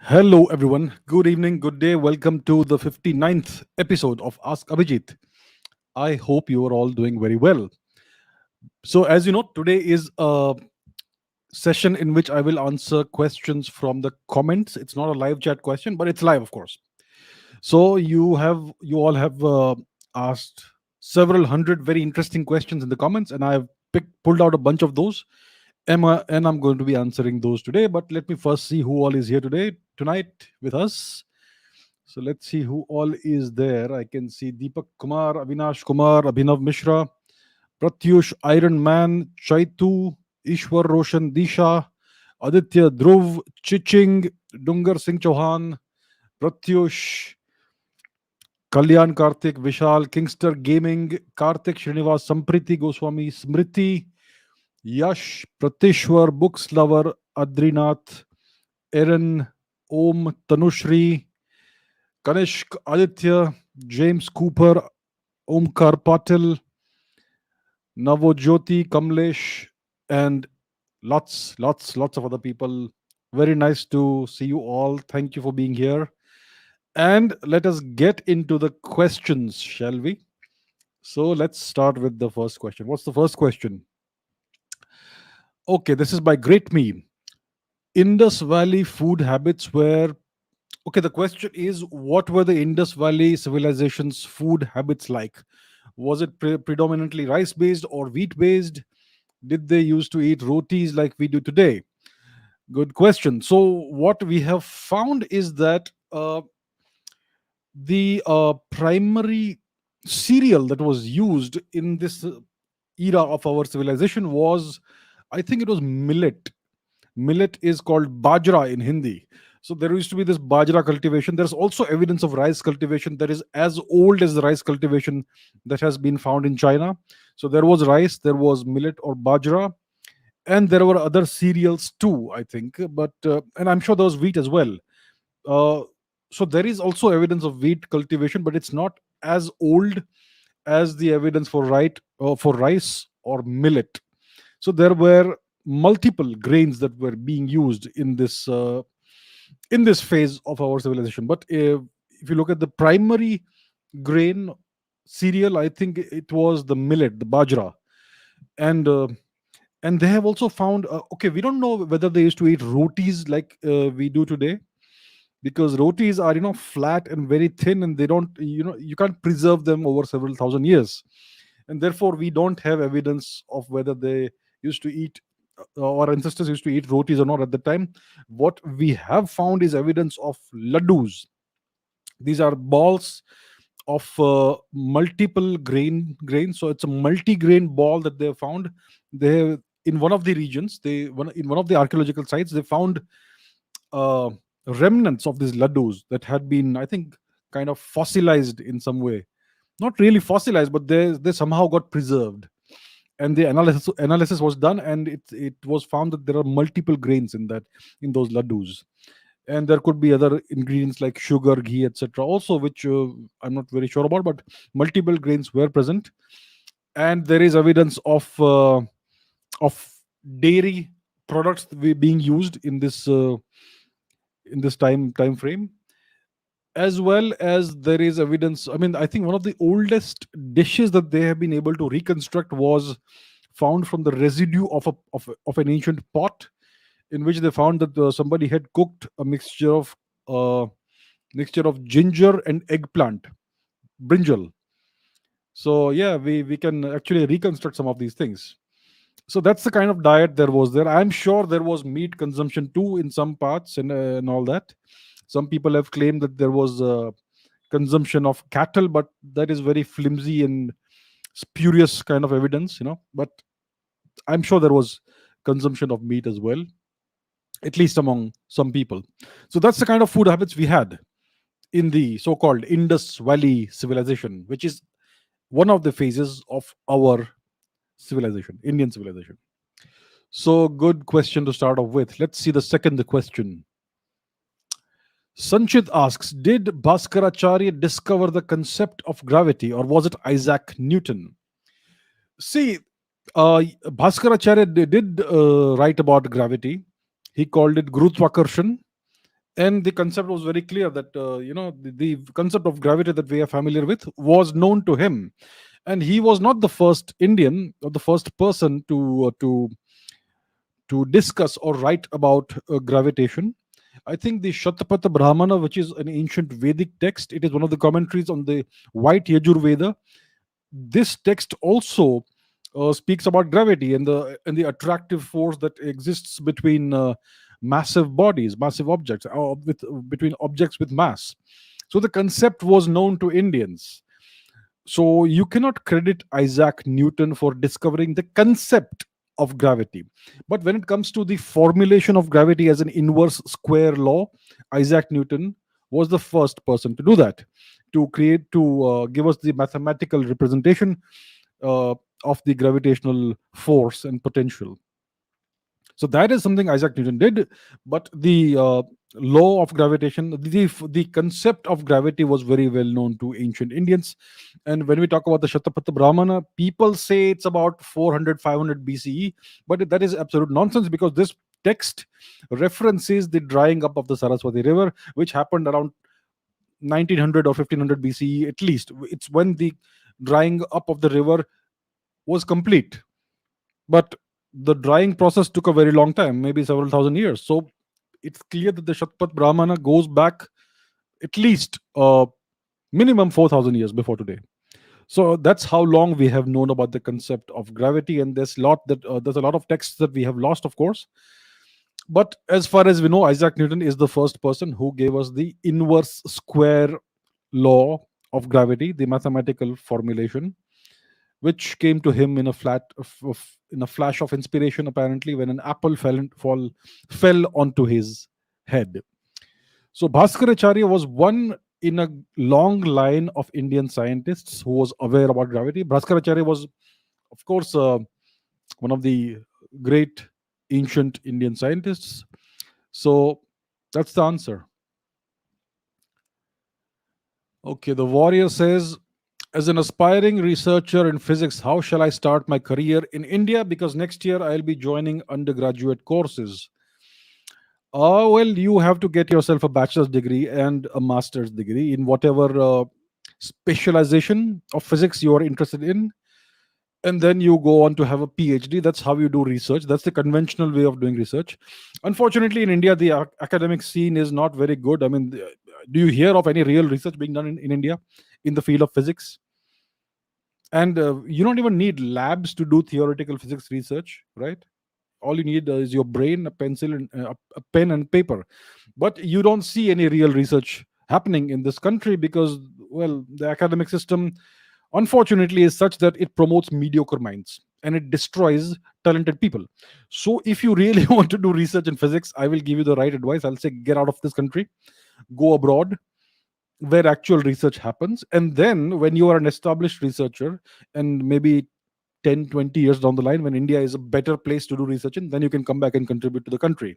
Hello, everyone. Good evening, good day. Welcome to the 59th episode of Ask Abhijit. I hope you are all doing very well. So, as you know, today is a session in which I will answer questions from the comments. It's not a live chat question, but it's live, of course. So, you all have asked several hundred very interesting questions in the comments, and I've pulled out a bunch of those. And I'm going to be answering those today. But let me first see who all is here tonight with us. So let's see who all is there. I can see Deepak Kumar, Avinash Kumar, Abhinav Mishra, Pratyush, Iron Man, Chaitu, Ishwar Roshan, Disha, Aditya Dhruv, Chiching, Dungar Singh Chauhan, Pratyush, Kalyan Karthik, Vishal, Kingster Gaming, Karthik Srinivas, Sampriti Goswami, Smriti, Yash, Pratishwar, Books Lover, Adrinath, Erin, Om, Tanushri, Kanishk, Aditya, James Cooper, Omkar Patil, Navojyoti, Kamlesh, and lots of other people. Very nice to see you all. Thank you for being here. And let us get into the questions, shall we? So let's start with the first question. What's the first question? Okay, this is by Great Me. Indus Valley food habits were. Okay, the question is, what were the Indus Valley civilization's food habits like? Was it predominantly rice based or wheat based? Did they used to eat rotis like we do today? Good question. So, what we have found is that the primary cereal that was used in this era of our civilization was, I think it was millet. Millet is called bajra in Hindi. So there used to be this bajra cultivation. There's also evidence of rice cultivation that is as old as the rice cultivation that has been found in China. So there was rice, there was millet or bajra, and there were other cereals too, I think. But and I'm sure there was wheat as well. Uh, so there is also evidence of wheat cultivation, but it's not as old as the evidence for rice or millet. So there were multiple grains that were being used in this phase of our civilization. But if you look at the primary grain cereal, I think it was the millet, the bajra, and they have also found. Okay, we don't know whether they used to eat rotis like we do today, because rotis are flat and very thin, and they don't you can't preserve them over several thousand years, and therefore we don't have evidence of whether they used to eat our ancestors used to eat rotis or not at the time. What we have found is evidence of laddus. These are balls of multiple grains. So it's a multi-grain ball that they have found. They have, in one of the regions, in one of the archaeological sites, they found uh, remnants of these laddus that had been, I think, kind of fossilized in some way. Not really fossilized, but they somehow got preserved. And the analysis was done, and it was found that there are multiple grains in those laddus, and there could be other ingredients like sugar, ghee, etc. also, which I'm not very sure about, but multiple grains were present. And there is evidence of dairy products being used in this time frame. as well as there is evidence. I mean, I think one of the oldest dishes that they have been able to reconstruct was found from the residue of an ancient pot, in which they found that somebody had cooked a uh, mixture of ginger and eggplant, brinjal. So yeah, we can actually reconstruct some of these things. So that's the kind of diet there was there. I'm sure there was meat consumption too in some parts, and all that. Some people have claimed that there was consumption of cattle, but that is very flimsy and spurious kind of evidence, but I'm sure there was consumption of meat as well, at least among some people. So that's the kind of food habits we had in the so-called Indus Valley civilization, which is one of the phases of our civilization, Indian civilization. So, good question to start off with. Let's see the second question. Sanchit asks, did Bhaskaracharya discover the concept of gravity, or was it Isaac Newton? See, Bhaskaracharya did write about gravity. He called it Gurutvakarshan, and the concept was very clear that the concept of gravity that we are familiar with was known to him, and he was not the first Indian or the first person to discuss or write about gravitation. I think the Shatapatha Brahmana, which is an ancient Vedic text, it is one of the commentaries on the White Yajurveda. This text also speaks about gravity and the attractive force that exists between massive bodies, massive objects, between objects with mass. So the concept was known to Indians. So you cannot credit Isaac Newton for discovering the concept of gravity. But when it comes to the formulation of gravity as an inverse square law, Isaac Newton was the first person to do that, to give us the mathematical representation uh, of the gravitational force and potential. So that is something Isaac Newton did. But the law of gravitation, the concept of gravity was very well known to ancient Indians. And when we talk about the Shatapatha Brahmana, people say it's about 400, 500 BCE, but that is absolute nonsense, because this text references the drying up of the Saraswati River, which happened around 1900 or 1500 BCE at least. It's when the drying up of the river was complete. But the drying process took a very long time, maybe several thousand years. So it's clear that the Shatpat Brahmana goes back at least minimum 4,000 years before today. So that's how long we have known about the concept of gravity, and there's a lot of texts that we have lost, of course. But as far as we know, Isaac Newton is the first person who gave us the inverse square law of gravity, the mathematical formulation, which came to him in in a flash of inspiration, apparently, when an apple fell onto his head. So Bhaskaracharya was one in a long line of Indian scientists who was aware about gravity. Bhaskaracharya was, of course, one of the great ancient Indian scientists. So that's the answer. Okay, the warrior says, as an aspiring researcher in physics, how shall I start my career in India? Because next year I'll be joining undergraduate courses. Well, you have to get yourself a bachelor's degree and a master's degree in whatever specialization of physics you are interested in. And then you go on to have a PhD. That's how you do research. That's the conventional way of doing research. Unfortunately, in India, the academic scene is not very good. I mean, do you hear of any real research being done in India in the field of physics? And you don't even need labs to do theoretical physics research, right? All you need is your brain, a pencil, and a pen and paper. But you don't see any real research happening in this country because, well, the academic system, unfortunately, is such that it promotes mediocre minds and it destroys talented people. So if you really want to do research in physics, I will give you the right advice. I'll say get out of this country, go abroad where actual research happens. And then when you are an established researcher, and maybe 10, 20 years down the line, when India is a better place to do research in, then you can come back and contribute to the country.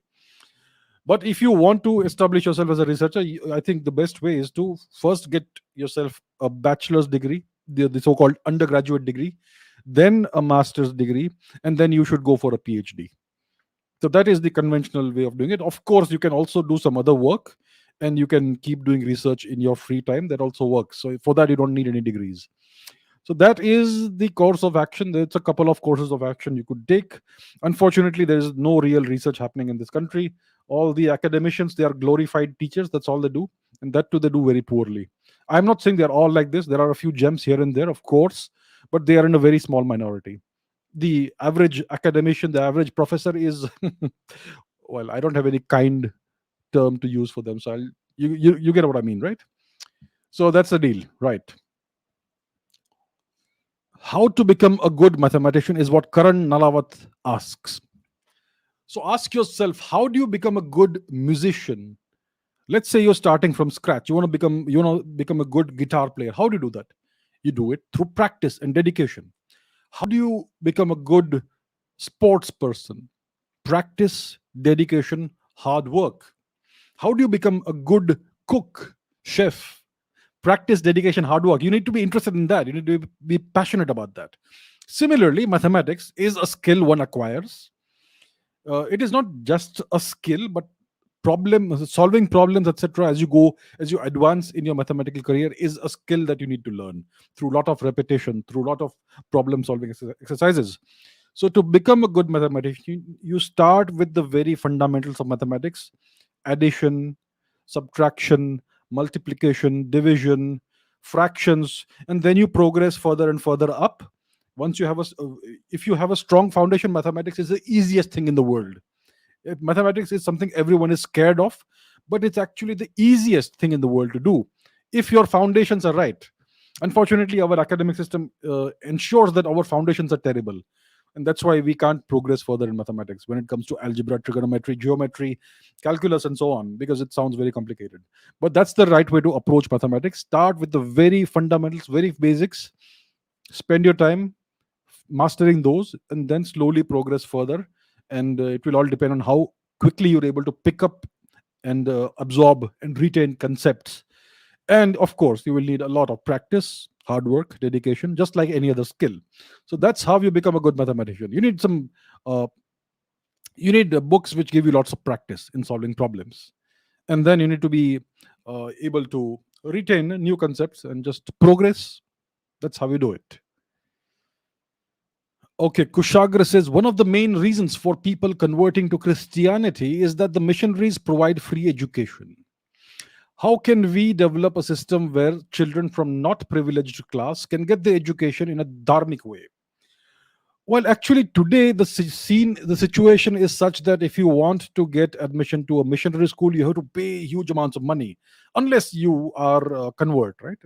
But if you want to establish yourself as a researcher, I think the best way is to first get yourself a bachelor's degree, the so-called undergraduate degree, then a master's degree, and then you should go for a PhD. So that is the conventional way of doing it. Of course, you can also do some other work and you can keep doing research in your free time. That also works. So for that, you don't need any degrees. So that is the course of action. There's a couple of courses of action you could take. Unfortunately, there is no real research happening in this country. All the academicians, they are glorified teachers. That's all they do, and that too they do very poorly. I'm not saying they're all like this. There are a few gems here and there, of course, but they are in a very small minority. The average academician, the average professor is well, I don't have any kind term to use for them. So you get what I mean, right? So that's the deal, right? How to become a good mathematician is what Karan Nalawat asks. So ask yourself, how do you become a good musician? Let's say you're starting from scratch. You want to become a good guitar player. How do you do that? You do it through practice and dedication. How do you become a good sports person? Practice, dedication, hard work. How do you become a good cook, chef? Practice, dedication, hard work. You need to be interested in that. You need to be passionate about that. Similarly, mathematics is a skill one acquires. It is not just a skill, but problem solving problems, etc. As you advance in your mathematical career, is a skill that you need to learn through a lot of repetition, through a lot of problem solving exercises. So to become a good mathematician, you start with the very fundamentals of mathematics: addition, subtraction, multiplication, division, fractions, and then you progress further and further up. Once you have if you have a strong foundation, mathematics is the easiest thing in the world. Mathematics is something everyone is scared of, but it's actually the easiest thing in the world to do if your foundations are right. Unfortunately, our academic system ensures that our foundations are terrible, and that's why we can't progress further in mathematics when it comes to algebra, trigonometry, geometry, calculus, and so on, because it sounds very complicated. But that's the right way to approach mathematics. Start with the very fundamentals, very basics. Spend your time mastering those, and then slowly progress further. And it will all depend on how quickly you're able to pick up and absorb and retain concepts. And of course, you will need a lot of practice, hard work, dedication, just like any other skill. So that's how you become a good mathematician. Uh, you need books which give you lots of practice in solving problems, and then you need to be able to retain new concepts and just progress. That's how you do it. Okay, Kushagra says one of the main reasons for people converting to Christianity is that the missionaries provide free education. How can we develop a system where children from not privileged class can get the education in a dharmic way? Well, actually, today the situation is such that if you want to get admission to a missionary school, you have to pay huge amounts of money, unless you are a convert, right?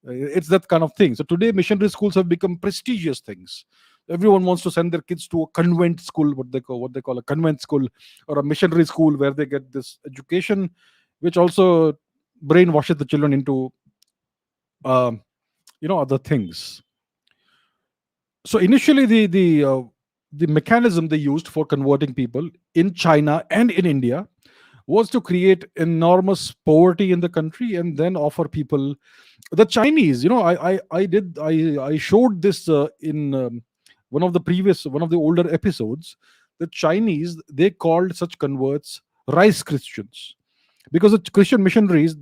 It's that kind of thing. So today, missionary schools have become prestigious things. Everyone wants to send their kids to a convent school, what they call a convent school, or a missionary school where they get this education, which also brainwashes the children into um, other things. So initially, the mechanism they used for converting people in China and in India was to create enormous poverty in the country and then offer people. The Chinese, I showed this in one of the older episodes. The Chinese, they called such converts rice Christians, because the Christian missionaries,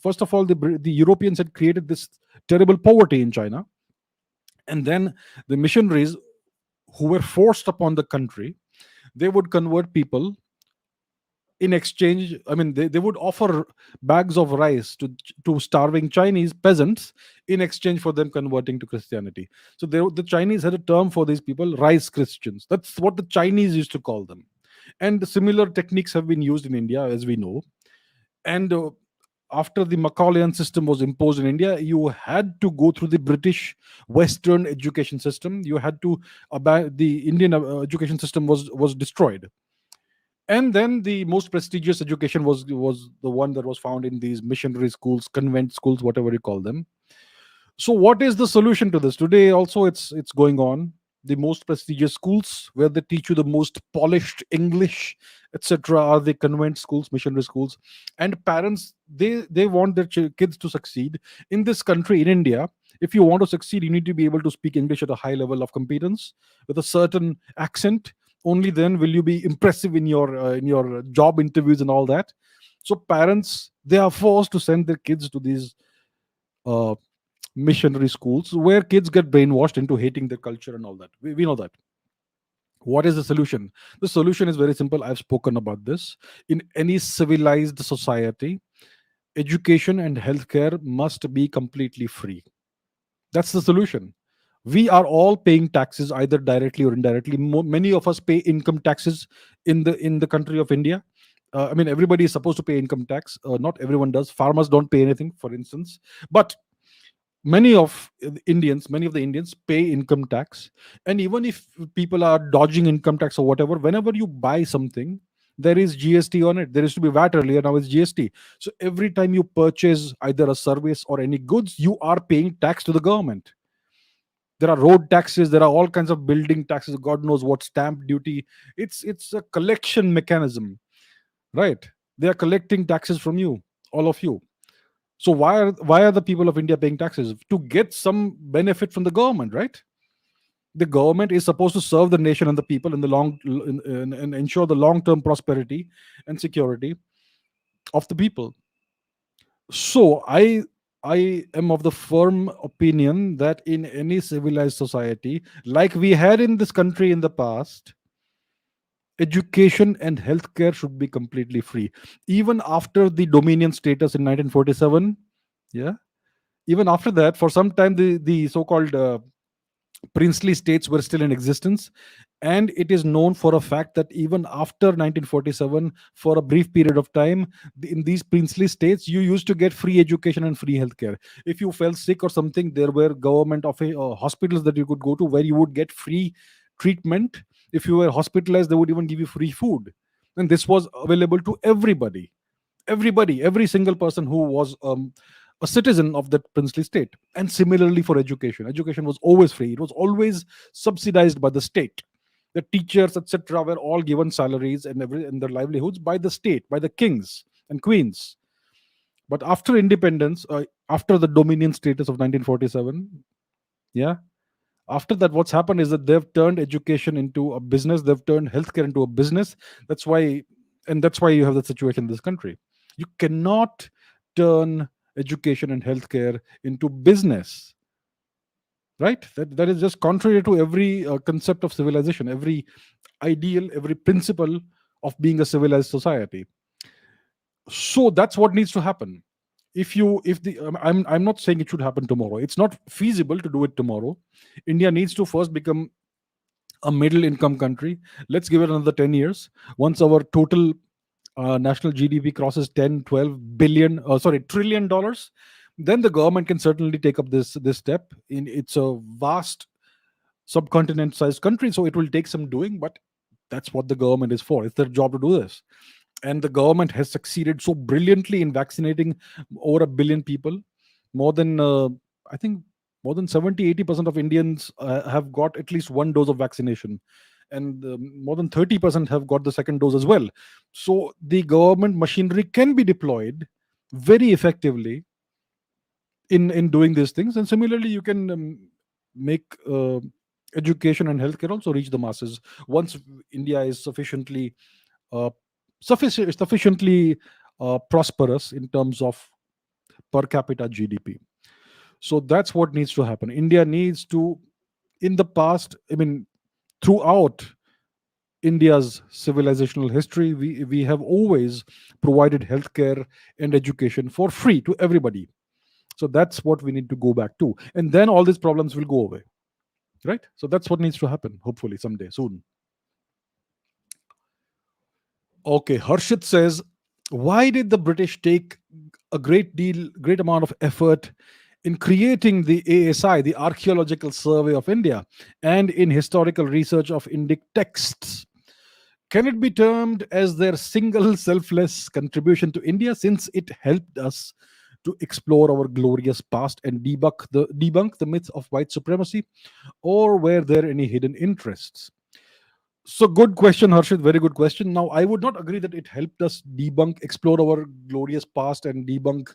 first of all, the Europeans had created this terrible poverty in China, and then the missionaries who were forced upon the country, they would convert people in exchange. I mean, they would offer bags of rice to starving Chinese peasants in exchange for them converting to Christianity. So the Chinese had a term for these people: rice Christians. That's what the Chinese used to call them. And similar techniques have been used in India, as we know. And after the Macaulayan system was imposed in India, you had to go through the British Western education system. You had to the Indian education system was destroyed. And then the most prestigious education was the one that was found in these missionary schools, convent schools, whatever you call them. So what is the solution to this? Today also it's going on. The most prestigious schools where they teach you the most polished English, etc., are the convent schools, missionary schools. And parents, they want their kids to succeed in this country, in India. If you want to succeed, you need to be able to speak English at a high level of competence with a certain accent. Only then will you be impressive in your job interviews and all that. So parents, they are forced to send their kids to these uh, missionary schools where kids get brainwashed into hating their culture and all that. We know that. What is the solution? The solution is very simple. I've spoken about this. In any civilized society, education and healthcare must be completely free. That's the solution. We are all paying taxes either directly or indirectly. Many of us pay income taxes in the country of India. I mean, everybody is supposed to pay income tax. Not everyone does. Farmers don't pay anything, for instance. But many of the Indians pay income tax. And even if people are dodging income tax or whatever, whenever you buy something, there is GST on it. There used to be VAT earlier, now it's GST. So every time you purchase either a service or any goods, you are paying tax to the government. There are road taxes, there are all kinds of building taxes, god knows what, stamp duty. It's a collection mechanism, right? They are collecting taxes from you, all of you. So why are the people of India paying taxes? To get some benefit from the government, right? The government is supposed to serve the nation and the people in the and ensure the long term prosperity and security of the people. So I am of the firm opinion that in any civilized society, like we had in this country in the past, education and healthcare should be completely free. Even after the dominion status in 1947, yeah, even after that, for some time, the so-called princely states were still in existence. And it is known for a fact that even after 1947, for a brief period of time, in these princely states, you used to get free education and free healthcare. If you fell sick or something, there were government of hospitals that you could go to where you would get free treatment. If you were hospitalized, they would even give you free food. And this was available to everybody. Every single person who was a citizen of that princely state. And similarly for education was always free. It was always subsidized by the state. The teachers, etc., were all given salaries and their livelihoods by the state, by the kings and queens. But after independence, after the dominion status of 1947, yeah, after that, what's happened is that they've turned education into a business. They've turned healthcare into a business. That's why, and that's why you have the situation in this country. You cannot turn education and healthcare into business, right? That is just contrary to every concept of civilization, every ideal, every principle of being a civilized society. So that's what needs to happen. If the I'm not saying it should happen tomorrow. It's not feasible to do it tomorrow. India needs to first become a middle income country. Let's give it another 10 years. Once our total national GDP crosses 10, 12 billion, sorry, trillion dollars, then the government can certainly take up this step. It's a vast subcontinent sized country, so it will take some doing, but that's what the government is for. It's their job to do this. And the government has succeeded so brilliantly in vaccinating over a billion people. More than I think more than 70-80% of Indians have got at least one dose of vaccination, and more than 30% have got the second dose as well. So the government machinery can be deployed very effectively in doing these things. And similarly, you can make education and healthcare also reach the masses once India is uh, sufficiently prosperous in terms of per capita GDP. So that's what needs to happen. India needs to, in the past, I mean, throughout India's civilizational history, we have always provided healthcare and education for free to everybody. So that's what we need to go back to. And then all these problems will go away. Right? So that's what needs to happen, hopefully, someday, soon. Okay, Harshit says, why did the British take a great amount of effort in creating the ASI, the Archaeological Survey of India, and in historical research of Indic texts? Can it be termed as their single selfless contribution to India, since it helped us to explore our glorious past and debunk the myth of white supremacy, or were there any hidden interests? So good question, Harshit. Very good question. Now, I would not agree that it helped us explore our glorious past and debunk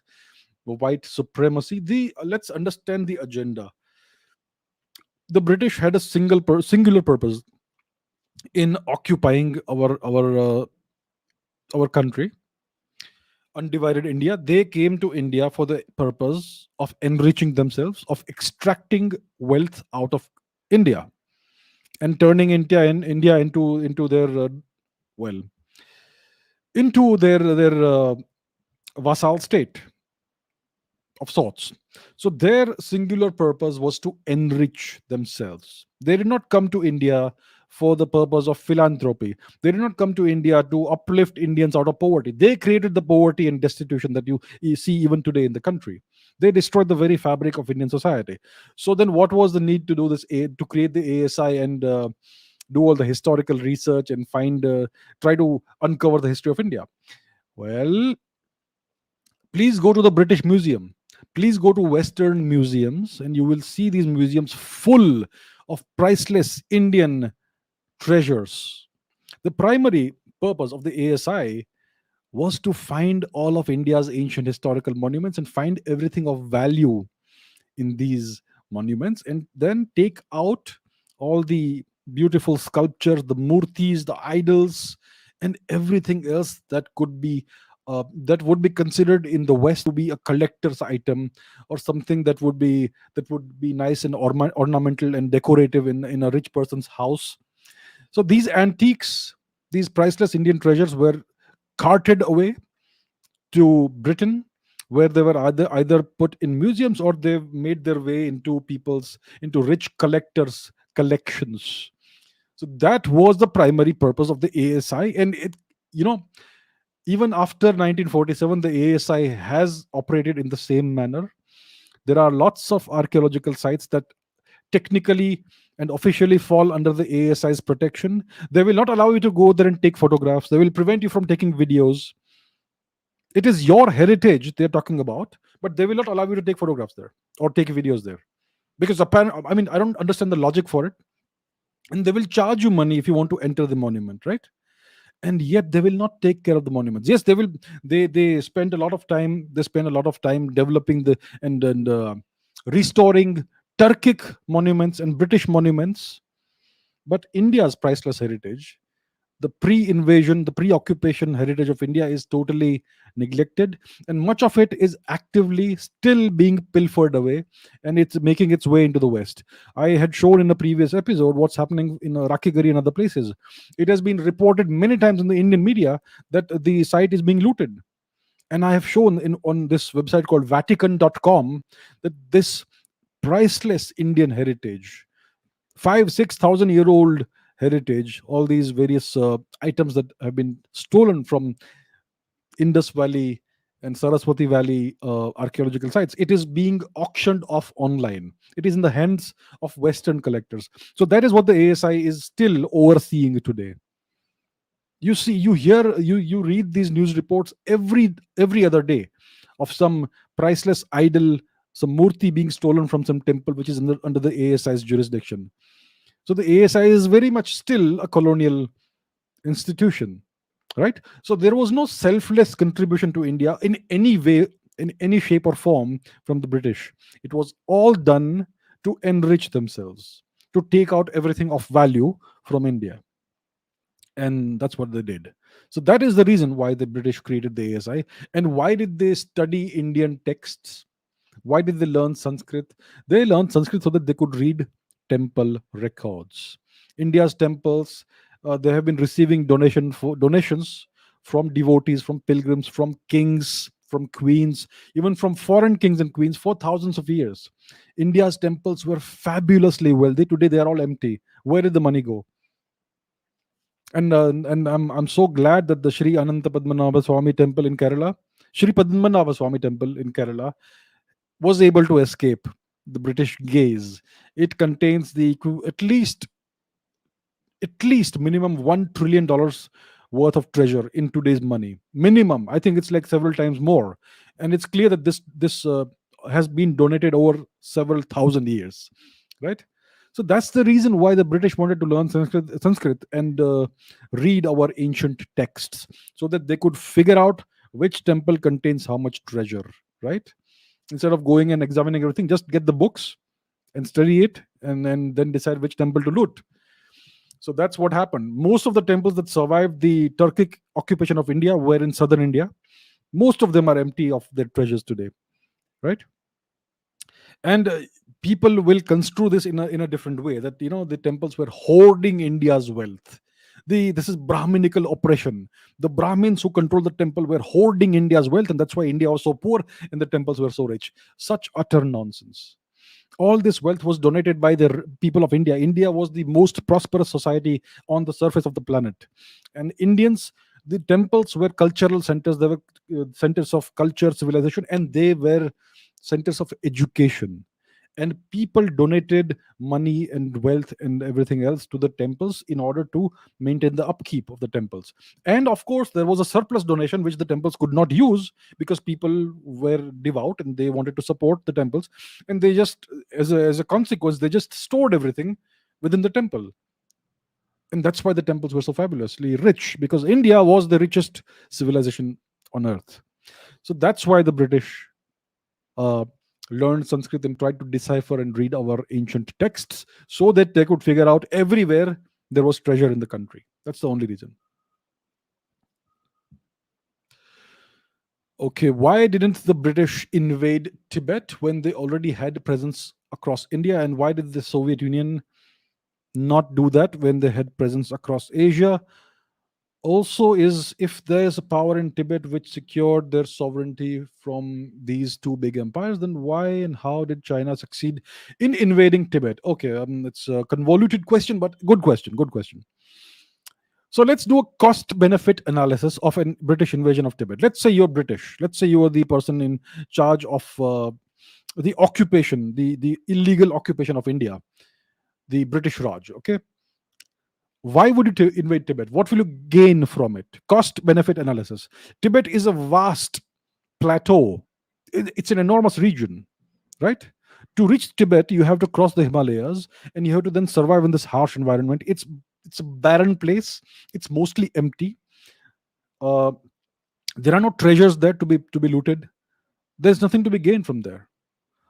white supremacy. Let's understand the agenda. The British had a singular purpose in occupying our country, undivided India. They came to India for the purpose of enriching themselves, of extracting wealth out of India, and turning India into their well into their vassal state of sorts. So their singular purpose was to enrich themselves. They did not come to India for the purpose of philanthropy. They did not come to India to uplift Indians out of poverty. They created the poverty and destitution that you see even today in the country. They destroyed the very fabric of Indian society. So then, what was the need to do this? To create the ASI and do all the historical research and try to uncover the history of India? Well, please go to the British Museum. Please go to Western museums, and you will see these museums full of priceless Indian treasures. The primary purpose of the ASI was to find all of India's ancient historical monuments and find everything of value in these monuments, and then take out all the beautiful sculptures, the murtis, the idols, and everything else that would be considered in the West to be a collector's item, or something that would be nice and ornamental and decorative in a rich person's house. So these antiques, these priceless Indian treasures, were carted away to Britain, where they were either put in museums, or they made their way into rich collectors' collections. So that was the primary purpose of the ASI, and you know, even after 1947, the ASI has operated in the same manner. There are lots of archaeological sites that technically and officially fall under the ASI's protection. They will not allow you to go there and take photographs. They will prevent you from taking videos. It is your heritage they're talking about, but they will not allow you to take photographs there or take videos there, because apparently, I mean, I don't understand the logic for it. And they will charge you money if you want to enter the monument, right? And yet they will not take care of the monuments. Yes, they will. They spend a lot of time. They spend a lot of time developing the and restoring Turkic monuments and British monuments. But India's priceless heritage, the pre-invasion, the pre-occupation heritage of India, is totally neglected, and much of it is actively still being pilfered away, and it's making its way into the West. I had shown in a previous episode what's happening in Rakigari and other places. It has been reported many times in the Indian media that the site is being looted, and I have shown on this website called Vatican.com that this priceless Indian heritage, 5 6 thousand year old heritage, all these various items that have been stolen from Indus Valley and Saraswati Valley archaeological sites, it is being auctioned off online. It is in the hands of Western collectors. So that is what the ASI is still overseeing today. You see, you read these news reports every other day of some priceless idol, some murti being stolen from some temple which is under the ASI's jurisdiction. So the ASI is very much still a colonial institution, right? So there was no selfless contribution to India in any way, in any shape or form from the British. It was all done to enrich themselves, to take out everything of value from India. And that's what they did. So that is the reason why the British created the ASI. And why did they study Indian texts? Why did they learn Sanskrit? They learned Sanskrit so that they could read temple records. India's temples, they have been receiving donations from devotees, from pilgrims, from kings, from queens, even from foreign kings and queens for thousands of years. India's temples were fabulously wealthy. Today they are all empty. Where did the money go? And I'm so glad that the Sri Ananta Padmanabha Swami temple in Kerala, Sri Padmanabha Swami temple in Kerala, was able to escape the British gaze. It contains at least minimum $1 trillion worth of treasure in today's money. Minimum, I think it's like several times more, and it's clear that this has been donated over several thousand years, right? So that's the reason why the British wanted to learn Sanskrit and read our ancient texts, so that they could figure out which temple contains how much treasure, right? Instead of going and examining everything, just get the books and study it, and then decide which temple to loot. So that's what happened. Most of the temples that survived the Turkic occupation of India were in southern India. Most of them are empty of their treasures today, right? And people will construe this in a different way, that the temples were hoarding India's wealth. This is Brahminical oppression. The Brahmins who control the temple were hoarding India's wealth, and that's why India was so poor and the temples were so rich. Such utter nonsense. All this wealth was donated by the people of India. India was the most prosperous society on the surface of the planet. And Indians, the temples were cultural centers. They were centers of culture, civilization, and they were centers of education. And people donated money and wealth and everything else to the temples in order to maintain the upkeep of the temples. And of course, there was a surplus donation which the temples could not use, because people were devout and they wanted to support the temples. And they just, as a consequence, they just stored everything within the temple. And that's why the temples were so fabulously rich, because India was the richest civilization on earth. So that's why the British uh, learned Sanskrit and tried to decipher and read our ancient texts, so that they could figure out everywhere there was treasure in the country. That's the only reason. Okay, why didn't the British invade Tibet when they already had a presence across India? And why did the Soviet Union not do that when they had presence across Asia? Also, is if there's a power in Tibet which secured their sovereignty from these two big empires, then why and how did China succeed in invading Tibet? Okay, it's a convoluted question, but good question. Good question. So let's do a cost benefit analysis of a British invasion of Tibet. Let's say you're British. Let's say you are the person in charge of the occupation, the illegal occupation of India, the British Raj. Okay, why would you invade Tibet? What will you gain from it? Cost benefit analysis. Tibet is a vast plateau. It's an enormous region, right? To reach Tibet, you have to cross the Himalayas, and you have to then survive in this harsh environment. It's a barren place. It's mostly empty. Uh, there are no treasures there to be looted. There's nothing to be gained from there.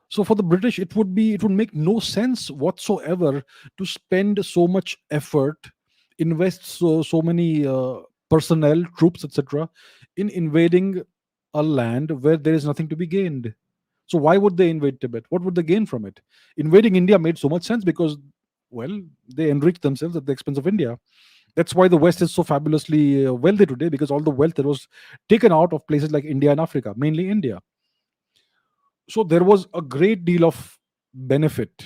So for the British, it would make no sense whatsoever to spend so much effort, invest so many personnel, troops, etc., in invading a land where there is nothing to be gained. So why would they invade Tibet? What would they gain from it? Invading India made so much sense because, well, they enriched themselves at the expense of India. That's why the West is so fabulously wealthy today, because all the wealth that was taken out of places like India and Africa, mainly India. So there was a great deal of benefit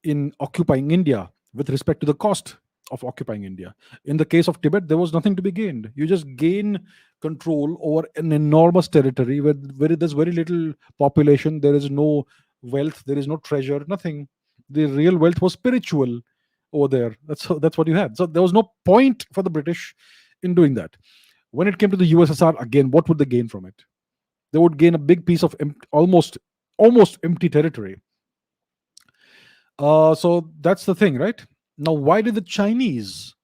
in occupying India with respect to the cost of occupying India. In the case of Tibet, there was nothing to be gained. You just gain control over an enormous territory where there's very little population, there is no wealth, there is no treasure, nothing. The real wealth was spiritual over there. That's what you had. So there was no point for the British in doing that. When it came to the USSR, again, what would they gain from it? They would gain a big piece of almost empty territory. So that's the thing, right? Now, why did the Chinese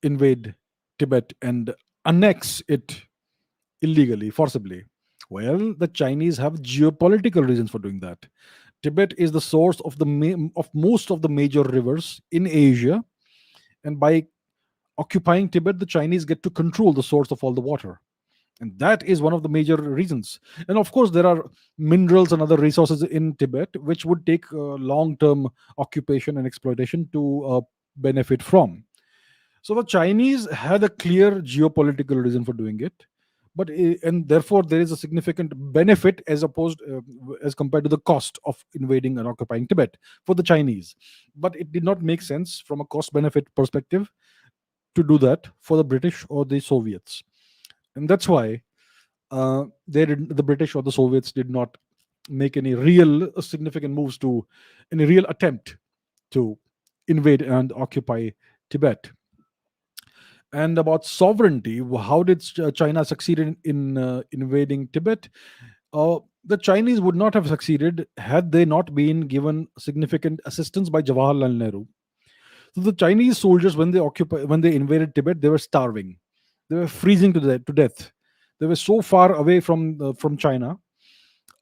invade Tibet and annex it illegally, forcibly? Well, the Chinese have geopolitical reasons for doing that. Tibet is the source of of most of the major rivers in Asia, and by occupying Tibet, the Chinese get to control the source of all the water. And that is one of the major reasons. And of course, there are minerals and other resources in Tibet which would take long term occupation and exploitation to benefit from. So the Chinese had a clear geopolitical reason for doing it, and therefore there is a significant benefit as compared to the cost of invading and occupying Tibet for the Chinese. But it did not make sense from a cost benefit perspective to do that for the British or the Soviets. And that's why the British or the Soviets did not make any real significant moves to any real attempt to invade and occupy Tibet. And about sovereignty, how did China succeed in invading Tibet? The Chinese would not have succeeded had they not been given significant assistance by Jawaharlal Nehru. So the Chinese soldiers, when they invaded Tibet, they were starving. They were freezing to death. They were so far away from China,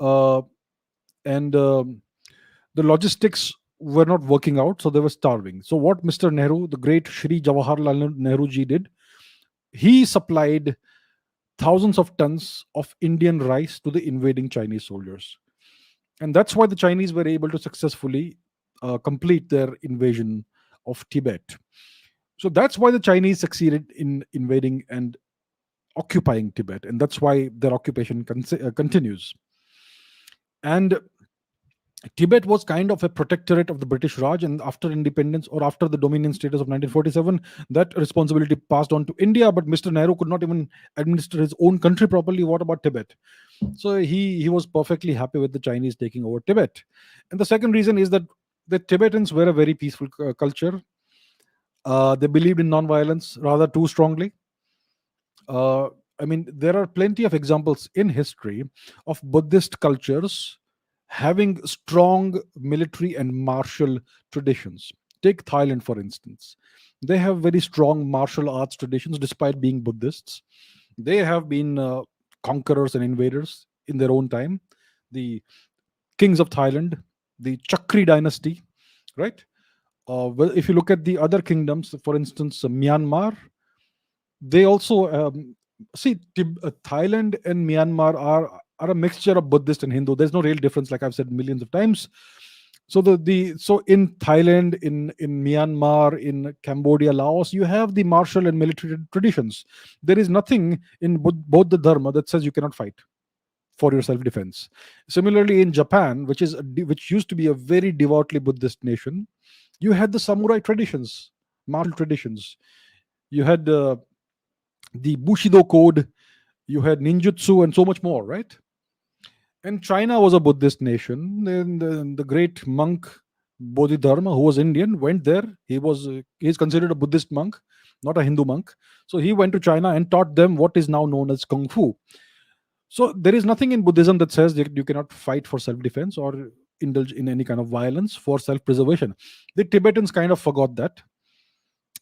uh, and the logistics were not working out, so they were starving. So what Mr. Nehru, the great Shri Jawaharlal Nehru ji, did, he supplied thousands of tons of Indian rice to the invading Chinese soldiers. And that's why the Chinese were able to successfully complete their invasion of Tibet. So that's why the Chinese succeeded in invading and occupying Tibet, and that's why their occupation continues. And Tibet was kind of a protectorate of the British Raj, and after independence or after the Dominion status of 1947, that responsibility passed on to India. But Mr. Nehru could not even administer his own country properly. What about Tibet? So he was perfectly happy with the Chinese taking over Tibet. And the second reason is that the Tibetans were a very peaceful culture. They believed in non-violence rather too strongly. uh, I mean, there are plenty of examples in history of Buddhist cultures having strong military and martial traditions. Take Thailand, for instance. They have very strong martial arts traditions despite being Buddhists. They have been conquerors and invaders in their own time. The kings of Thailand, the Chakri dynasty, right? Well, if you look at the other kingdoms, for instance, Myanmar, they also see Thailand and Myanmar are a mixture of Buddhist and Hindu. There's no real difference, like I've said millions of times. So so in Thailand, in Myanmar, in Cambodia, Laos, you have the martial and military traditions. There is nothing in both the dharma that says you cannot fight for your self defense. Similarly, in Japan, which used to be a very devoutly Buddhist nation, you had the samurai traditions, martial traditions. You had the Bushido code, you had ninjutsu, and so much more, right? And China was a Buddhist nation. Then the great monk Bodhidharma, who was Indian, went there. He's considered a Buddhist monk, not a Hindu monk. So he went to China and taught them what is now known as Kung Fu. So there is nothing in Buddhism that says that you cannot fight for self-defense or indulge in any kind of violence for self-preservation. The Tibetans kind of forgot that,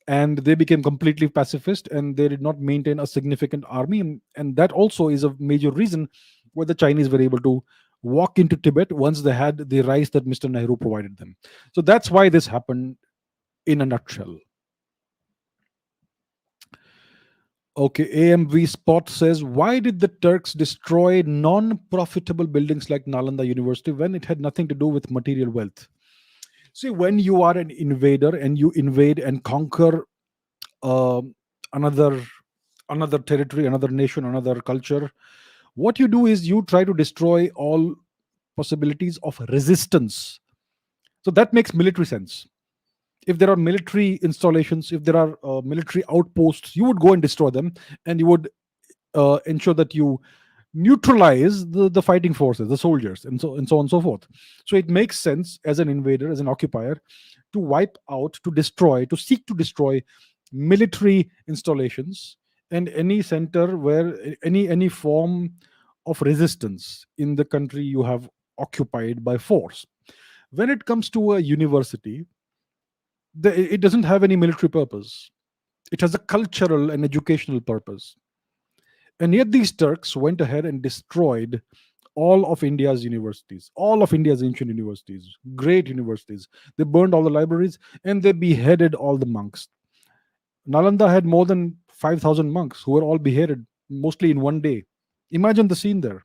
and they became completely pacifist, and they did not maintain a significant army. And that also is a major reason why the Chinese were able to walk into Tibet once they had the rice that Mr. Nehru provided them. So that's why this happened in a nutshell. Okay, AMV Spot says, why did the Turks destroy non-profitable buildings like Nalanda University when it had nothing to do with material wealth? See, when you are an invader and you invade and conquer uh, another another territory, another nation, another culture, what you do is you try to destroy all possibilities of resistance. So that makes military sense. If there are military installations, if there are military outposts, you would go and destroy them, and you would ensure that you neutralize the fighting forces, the soldiers, and so on and so forth. So it makes sense as an invader, as an occupier, to wipe out, to destroy, to seek to destroy military installations and any center where any form of resistance in the country you have occupied by force. When it comes to a university, it doesn't have any military purpose. It has a cultural and educational purpose. And yet these Turks went ahead and destroyed all of India's universities, all of India's ancient universities, great universities. They burned all the libraries and they beheaded all the monks. Nalanda had more than 5,000 monks who were all beheaded, mostly in one day. Imagine the scene there.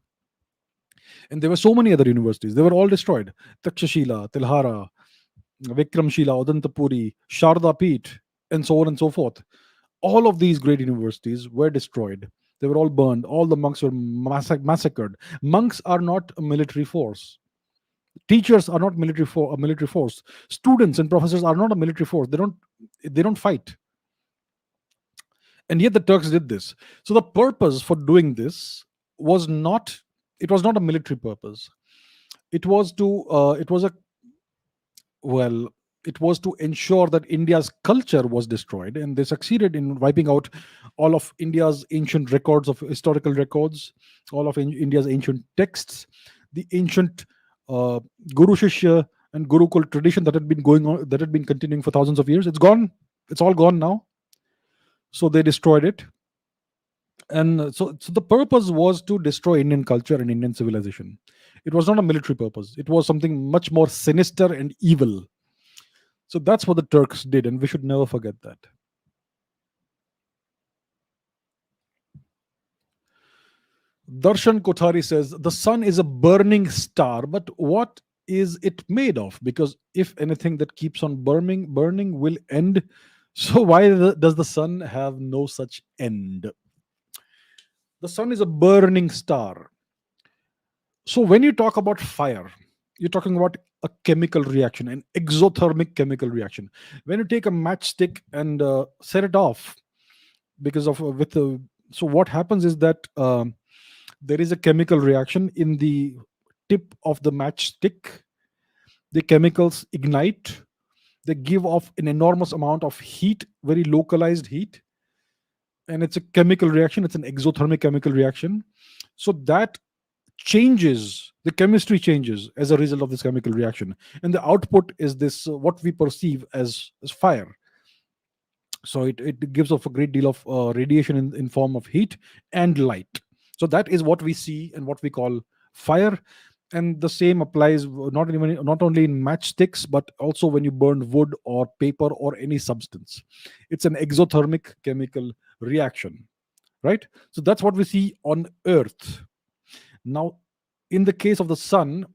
And there were so many other universities. They were all destroyed. Takshashila, Tilhara, Vikramshila, Odantapuri, Sharda Peeth, and so on and so forth. All of these great universities were destroyed. They were all burned. All the monks were massacred. Monks are not a military force. Teachers are not a military force. Students and professors are not a military force. They don't fight. And yet the Turks did this. So the purpose for doing this was not it was not a military purpose. It was to it was a well it was to ensure that India's culture was destroyed, and they succeeded in wiping out all of India's ancient records, of historical records, all of India's ancient texts, the ancient uh, Guru Shishya and Gurukul tradition that had been going on, that had been continuing for thousands of years. It's gone. It's all gone now. So they destroyed it. And so the purpose was to destroy Indian culture and Indian civilization. It was not a military purpose. It was something much more sinister and evil. So that's what the Turks did, and we should never forget that. Darshan Kothari says the sun is a burning star, but what is it made of? Because if anything that keeps on burning will end. So why does the sun have no such end? The sun is a burning star. So when you talk about fire, you're talking about a chemical reaction, an exothermic chemical reaction. When you take a matchstick and set it off, because of with the so what happens is that there is a chemical reaction in the tip of the matchstick. The chemicals ignite. They give off an enormous amount of heat, very localized heat, and it's a chemical reaction. It's an exothermic chemical reaction. So that changes, the chemistry changes as a result of this chemical reaction, and the output is this what we perceive as fire. So it gives off a great deal of radiation in form of heat and light. So that is what we see and what we call fire. And the same applies not only in matchsticks but also when you burn wood or paper or any substance. It's an exothermic chemical reaction, right? So that's what we see on earth. Now, in the case of the sun,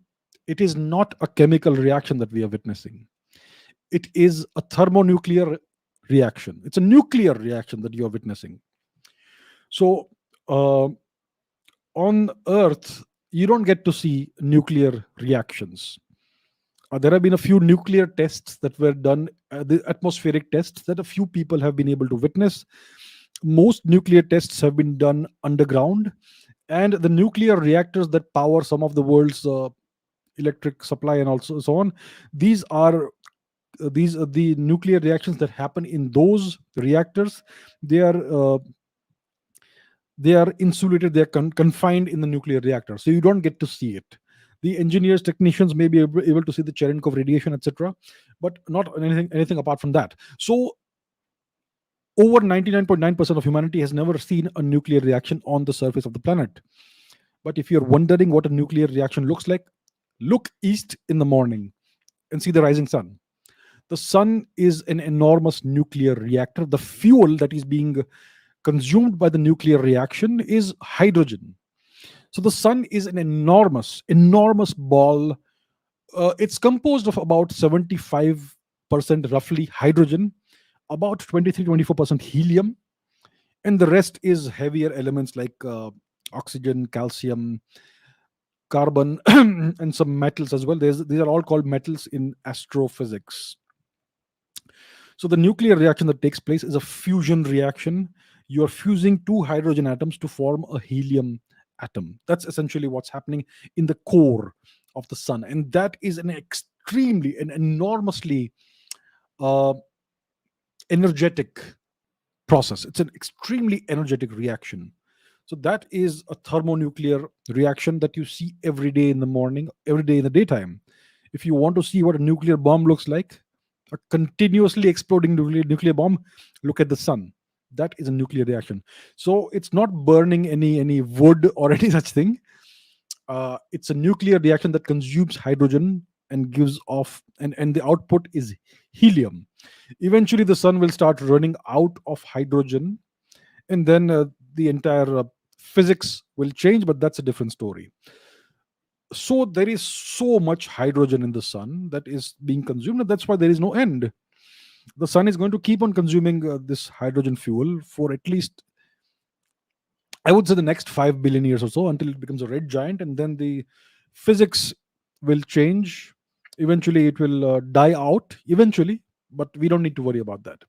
it is not a chemical reaction that we are witnessing. It is a thermonuclear reaction. It's a nuclear reaction that you are witnessing. So, uh, on Earth, you don't get to see nuclear reactions. There have been a few nuclear tests that were done, the atmospheric tests that a few people have been able to witness. Most nuclear tests have been done underground, and the nuclear reactors that power some of the world's electric supply and also so on, these are these are the nuclear reactions that happen in those reactors. They are insulated, they are confined in the nuclear reactor, so you don't get to see it. The engineers, technicians may be able to see the Cherenkov radiation, etc., but not anything apart from that. So over 99.9% of humanity has never seen a nuclear reaction on the surface of the planet. But if you're wondering what a nuclear reaction looks like, look east in the morning and see the rising sun. The sun is an enormous nuclear reactor. The fuel that is being consumed by the nuclear reaction is hydrogen. So the sun is an enormous ball. It's composed of about 75% roughly hydrogen, about 23-24% helium, and the rest is heavier elements like oxygen, calcium, carbon, and some metals as well. These are all called metals in astrophysics. So the nuclear reaction that takes place is a fusion reaction. You are fusing two hydrogen atoms to form a helium atom. That's essentially what's happening in the core of the sun, and that is an enormously uh, energetic process. It's an extremely energetic reaction. So that is a thermonuclear reaction that you see every day in the morning, every day in the daytime. If you want to see what a nuclear bomb looks like, a continuously exploding nuclear bomb, look at the sun. That is a nuclear reaction. So it's not burning any wood or any such thing. It's a nuclear reaction that consumes hydrogen and gives off, and the output is helium. Eventually the sun will start running out of hydrogen, and then the entire physics will change, but that's a different story. So there is so much hydrogen in the sun that is being consumed, and that's why there is no end. The sun is going to keep on consuming this hydrogen fuel for at least, I would say, the next 5 billion years or so, until it becomes a red giant, and then the physics will change. Eventually it will die out eventually, but we don't need to worry about that.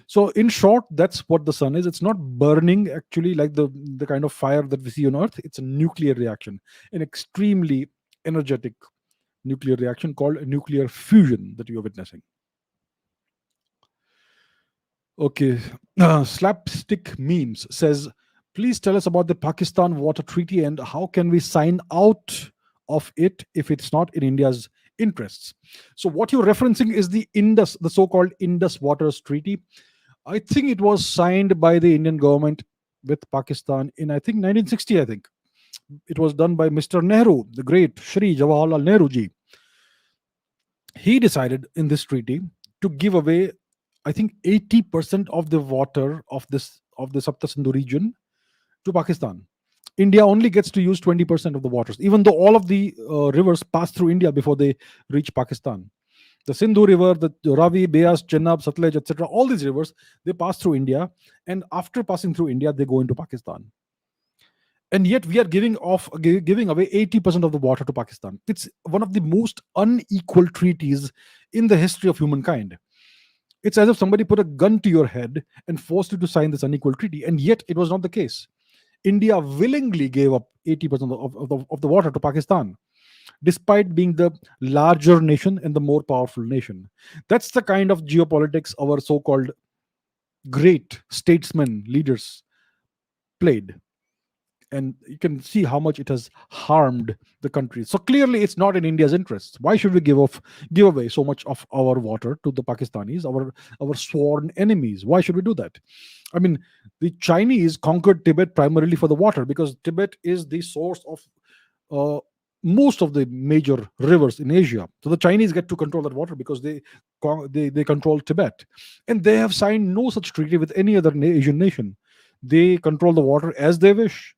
So in short, that's what the sun is. It's not burning actually like the kind of fire that we see on earth. It's a nuclear reaction, an extremely energetic nuclear reaction called a nuclear fusion that you are witnessing. Okay. Slapstick Memes says, please tell us about the Pakistan Water Treaty and how can we sign out of it if it's not in India's interests. So what you're referencing is the so-called Indus Waters Treaty. I think it was signed by the Indian government with Pakistan in, I think, 1960. I think it was done by Mr. Nehru, the great Shri Jawaharlal Nehru ji. He decided in this treaty to give away, I think, 80% of the water of the Sapta Sindhu region to Pakistan. India only gets to use 20% of the waters, even though all of the rivers pass through India before they reach Pakistan. The Sindhu River, the Ravi, Beas, Chenab, Satluj, etc., all these rivers, they pass through India, and after passing through India, they go into Pakistan. And yet we are giving away 80% of the water to Pakistan. It's one of the most unequal treaties in the history of humankind. It's as if somebody put a gun to your head and forced you to sign this unequal treaty, and yet it was not the case. India willingly gave up 80% of the water to Pakistan, despite being the larger nation and the more powerful nation. That's the kind of geopolitics our so called great statesmen, leaders played. And you can see how much it has harmed the country. So clearly, it's not in India's interests. Why should we give away so much of our water to the Pakistanis, our sworn enemies? Why should we do that? I mean, the Chinese conquered Tibet primarily for the water, because Tibet is the source of uh, most of the major rivers in Asia. So the Chinese get to control that water because they control Tibet, and they have signed no such treaty with any other Asian nation. They control the water as they wish,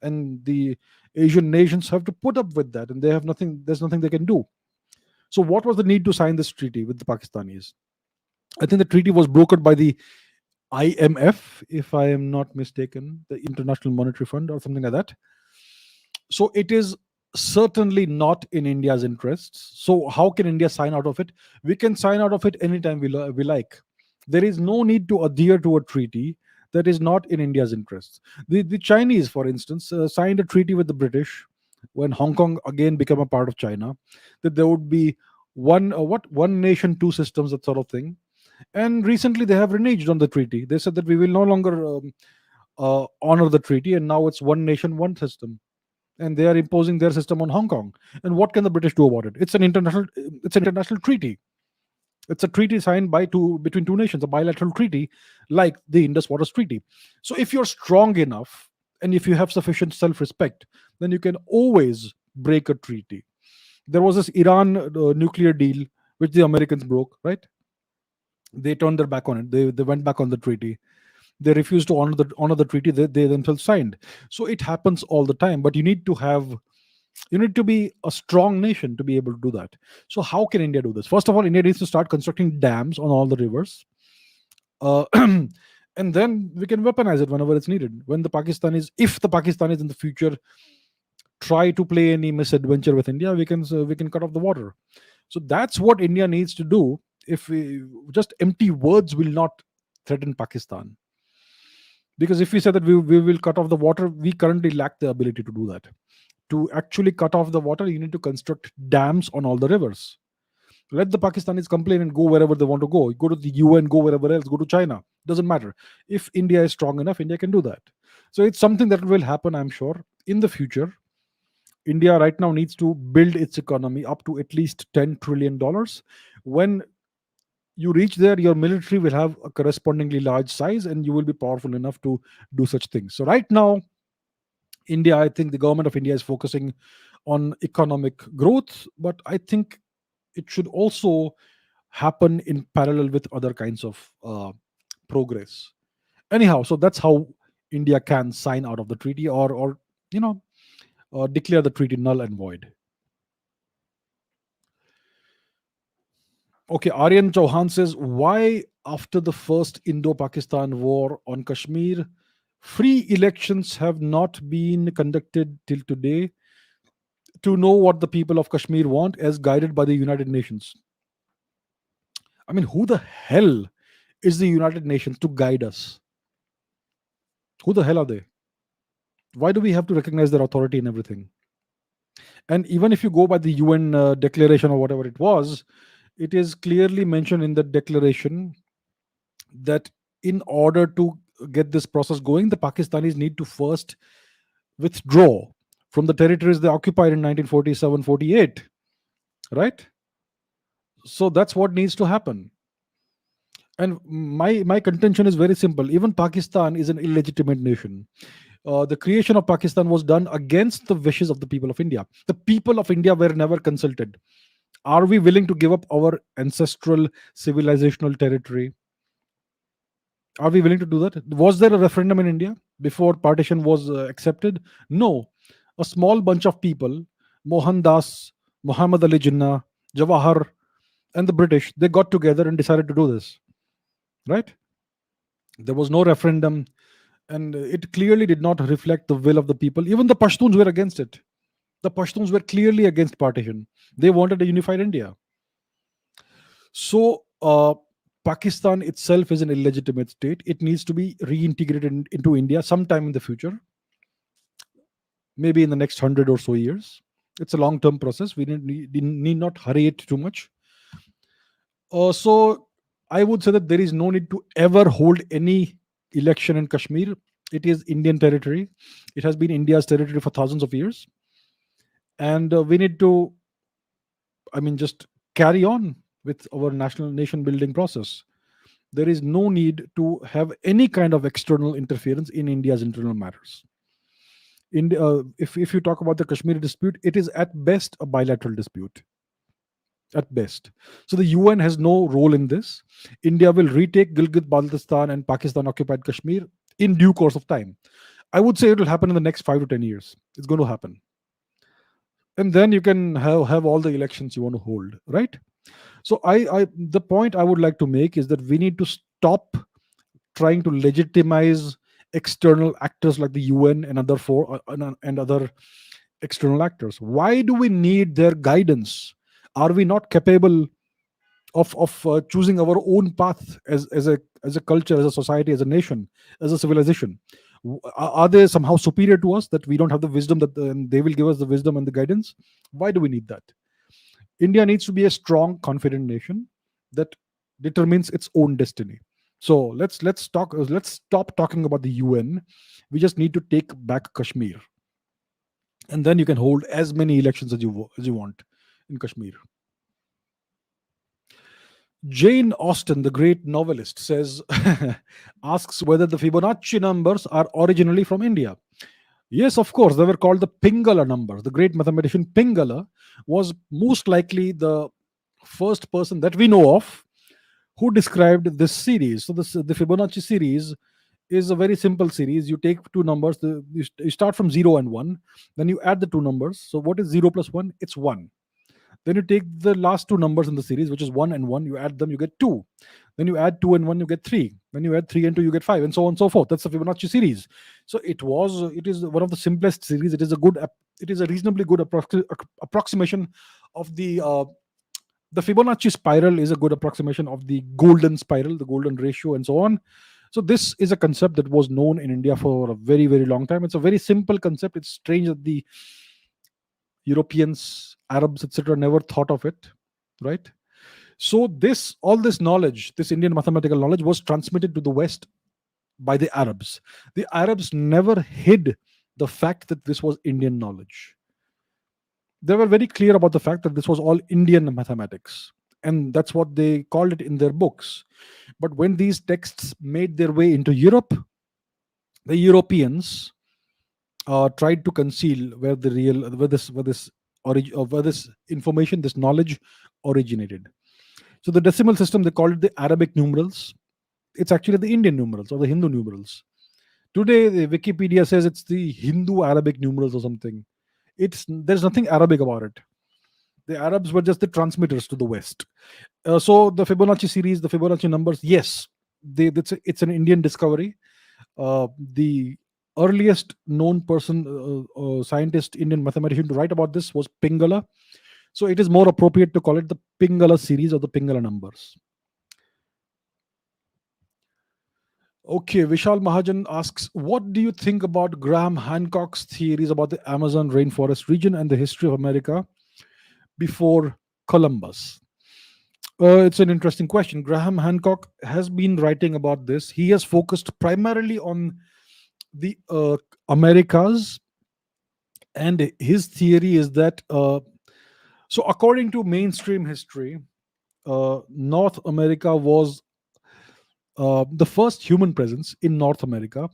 and the Asian nations have to put up with that, and they have nothing. There's nothing they can do. So, what was the need to sign this treaty with the Pakistanis? I think the treaty was brokered by the IMF, if I am not mistaken, the International Monetary Fund or something like that. So it is certainly not in India's interests. So how can India sign out of it? We can sign out of it anytime we like. There is no need to adhere to a treaty that is not in India's interests. The Chinese, for instance, signed a treaty with the British when Hong Kong again became a part of China, that there would be one nation, two systems, that sort of thing. And recently they have reneged on the treaty. They said that we will no longer honor the treaty, and now it's one nation, one system, and they are imposing their system on Hong Kong. And what can the British do about it? It's an international treaty. It's a treaty signed by two between two nations, a bilateral treaty, like the Indus Waters Treaty. So if you're strong enough and if you have sufficient self-respect, then you can always break a treaty. There was this Iran nuclear deal which the Americans broke, right? They turned their back on it. They went back on the treaty. They refused to honor the treaty they themselves signed. So it happens all the time, but you need to be a strong nation to be able to do that. So how can India do this? First of all, India needs to start constructing dams on all the rivers, uh, and then we can weaponize it whenever it's needed. When the Pakistanis, if the Pakistanis in the future try to play any misadventure with India, we can cut off the water. So that's what India needs to do. If just empty words will not threaten Pakistan, because if we say that we will cut off the water, we currently lack the ability to do that. To actually cut off the water, you need to construct dams on all the rivers. Let the Pakistanis complain and go wherever they want to go to the UN, go wherever else, go to China, doesn't matter. If India is strong enough, India can do that. So it's something that will happen, I'm sure, in the future. India right now needs to build its economy up to at least $10 trillion. When you reach there, your military will have a correspondingly large size, and you will be powerful enough to do such things. So right now, India, I think the government of India is focusing on economic growth, but I think it should also happen in parallel with other kinds of progress. Anyhow, so that's how India can sign out of the treaty, or you know declare the treaty null and void. Okay, Aryan Chauhan says, why after the first Indo-Pakistan war on Kashmir, free elections have not been conducted till today to know what the people of Kashmir want as guided by the United Nations? I mean, who the hell is the United Nations to guide us? Who the hell are they? Why do we have to recognize their authority in everything? And even if you go by the UN declaration or whatever it was, it is clearly mentioned in the declaration that in order to get this process going, the Pakistanis need to first withdraw from the territories they occupied in 1947-48, right? So that's what needs to happen. And my contention is very simple. Even Pakistan is an illegitimate nation. The creation of Pakistan was done against the wishes of the people of India. The people of India were never consulted. Are we willing to give up our ancestral civilizational territory? Are we willing to do that? Was there a referendum in India before partition was accepted? No. A small bunch of people, Mohandas, Muhammad Ali Jinnah, Jawahar, and the British, they got together and decided to do this, right? There was no referendum, and it clearly did not reflect the will of the people. Even the Pashtuns were against it. The Pashtuns were clearly against partition. They wanted a unified India. So, Pakistan itself is an illegitimate state. It needs to be reintegrated into India sometime in the future, maybe in the next 100 or so years. It's a long term process. We need not hurry it too much. So, I would say that there is no need to ever hold any election in Kashmir. It is Indian territory. It has been India's territory for thousands of years. And we need to, just carry on with our national nation building process. There is no need to have any kind of external interference in India's internal matters. If you talk about the Kashmiri dispute, it is at best a bilateral dispute. At best. So the UN has no role in this. India will retake Gilgit Baltistan and Pakistan occupied Kashmir in due course of time. I would say it will happen in the next 5 to 10 years. It's going to happen. And then you can have all the elections you want to hold, right? So the point I would like to make is that we need to stop trying to legitimize external actors like the UN and other external actors. Why do we need their guidance? Are we not capable of choosing our own path as a culture, as a society, as a nation, as a civilization? Are they somehow superior to us that we don't have the wisdom that they will give us the wisdom and the guidance? Why do we need that? India needs to be a strong, confident nation that determines its own destiny. So let's stop talking about the UN. We just need to take back Kashmir, and then you can hold as many elections as you want in Kashmir. Jane Austen, the great novelist, says asks whether the Fibonacci numbers are originally from India. Yes, of course, they were called the Pingala numbers. The great mathematician Pingala was most likely the first person that we know of who described this series. So the Fibonacci series is a very simple series. You take two numbers, you start from 0 and 1, then you add the two numbers. So what is 0 plus 1? It's 1. Then you take the last two numbers in the series, which is 1 and 1, you add them, you get 2. Then you add 2 and 1, you get 3. Then you add 3 and 2, you get 5, and so on and so forth. That's the Fibonacci series. So it is one of the simplest series. It is a reasonably good approximation of the Fibonacci spiral is a good approximation of the golden spiral, the golden ratio, and so on. So this is a concept that was known in India for a very, very long time. It's a very simple concept. It's strange that the Europeans, Arabs, etc., never thought of it, right? So all this knowledge, this Indian mathematical knowledge, was transmitted to the West by the Arabs. The Arabs never hid the fact that this was Indian knowledge. They were very clear about the fact that this was all Indian mathematics, and that's what they called it in their books. But when these texts made their way into Europe, the Europeans tried to conceal where this information, this knowledge originated. So the decimal system, they called it the Arabic numerals. It's actually the Indian numerals or the Hindu numerals. Today, the Wikipedia says it's the Hindu Arabic numerals or something. There's nothing Arabic about it. The Arabs were just the transmitters to the West. So the Fibonacci series, the Fibonacci numbers, yes, it's an Indian discovery. The earliest known person, scientist, Indian mathematician to write about this was Pingala. So it is more appropriate to call it the Pingala series or the Pingala numbers. Okay, Vishal Mahajan asks, what do you think about Graham Hancock's theories about the Amazon rainforest region and the history of America before Columbus? It's an interesting question. Graham Hancock has been writing about this. He has focused primarily on the Americas, and his theory is that so according to mainstream history, North America was the first human presence in North America,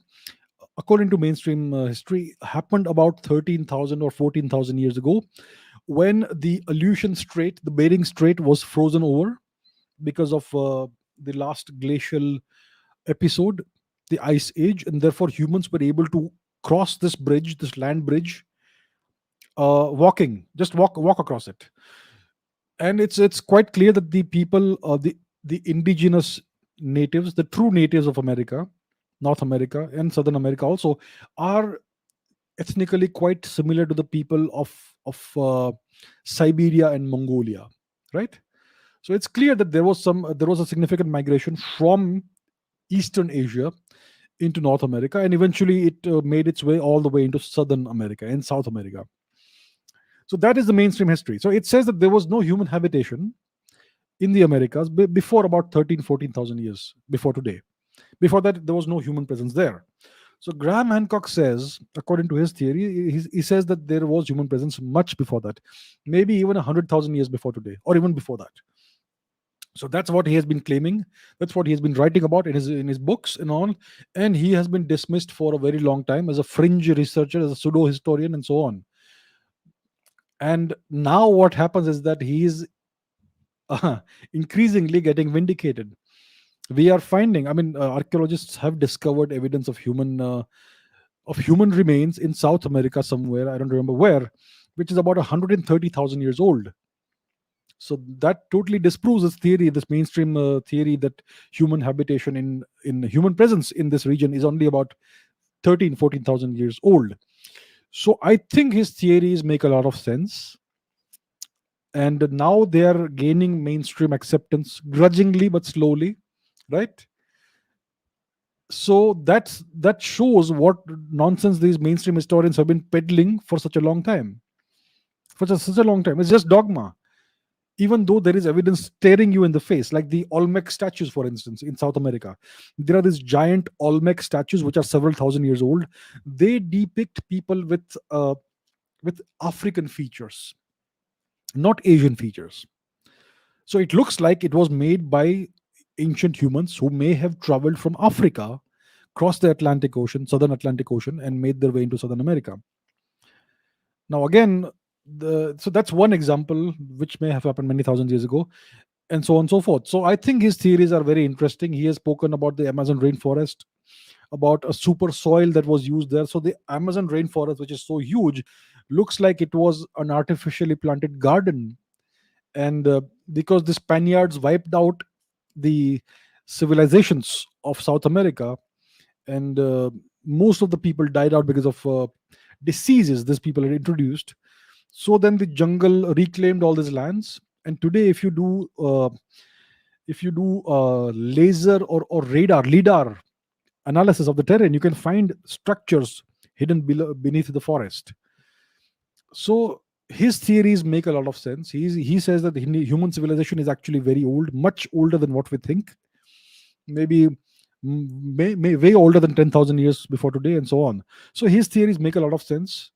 according to mainstream history, happened about 13,000 or 14,000 years ago, when the Aleutian Strait, the Bering Strait, was frozen over because of the last glacial episode, the ice age, and therefore humans were able to cross this bridge, this land bridge, walking, just walk across it. And it's quite clear that the people, the indigenous natives, the true natives of America, North America and Southern America also, are ethnically quite similar to the people of Siberia and Mongolia, right? So it's clear that there was a significant migration from Eastern Asia into North America, and eventually it made its way all the way into Southern America and South America. So that is the mainstream history. So it says that there was no human habitation in the Americas before about 13, 14,000 years before today. Before that, there was no human presence there. So Graham Hancock says, according to his theory, he says that there was human presence much before that, maybe even 100,000 years before today, or even before that. So that's what he has been claiming. That's what he has been writing about in his books and all. And he has been dismissed for a very long time as a fringe researcher, as a pseudo historian, and so on. And now what happens is that he is increasingly getting vindicated. We are finding, I mean, archaeologists have discovered evidence of human remains in South America somewhere. I don't remember where, which is about 130,000 years old. So that totally disproves this theory, this mainstream theory that human habitation in human presence in this region is only about 13, 14,000 years old. So I think his theories make a lot of sense. And now they are gaining mainstream acceptance, grudgingly but slowly, right? So that shows what nonsense these mainstream historians have been peddling for such a long time. Such a long time. It's just dogma. Even though there is evidence staring you in the face, like the Olmec statues, for instance, in South America. There are these giant Olmec statues which are several thousand years old. They depict people with African features, not Asian features. So it looks like it was made by ancient humans who may have traveled from Africa, crossed the Atlantic Ocean, Southern Atlantic Ocean, and made their way into Southern America. Now, again, so that's one example which may have happened many thousands years ago, and so on and so forth. So I think his theories are very interesting. He has spoken about the Amazon rainforest, about a super soil that was used there. So the Amazon rainforest, which is so huge, looks like it was an artificially planted garden. And because the Spaniards wiped out the civilizations of South America, and most of the people died out because of diseases these people had introduced. So then the jungle reclaimed all these lands. And today, if you do laser or radar lidar analysis of the terrain, you can find structures hidden beneath the forest. So his theories make a lot of sense. He says that the human civilization is actually very old, much older than what we think. Maybe way older than 10,000 years before today, and so on. So his theories make a lot of sense.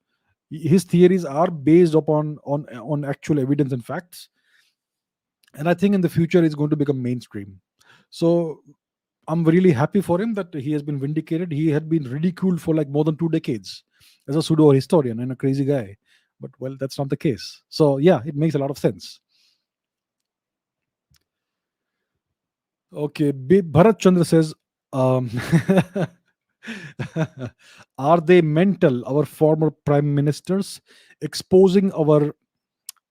His theories are based upon on actual evidence and facts, and I think in the future it's going to become mainstream. So I'm really happy for him that he has been vindicated. He had been ridiculed for like more than 2 decades as a pseudo historian and a crazy guy, but well, that's not the case. So yeah, it makes a lot of sense. Okay, Bharat Chandra says, um, are they mental, our former prime ministers, exposing our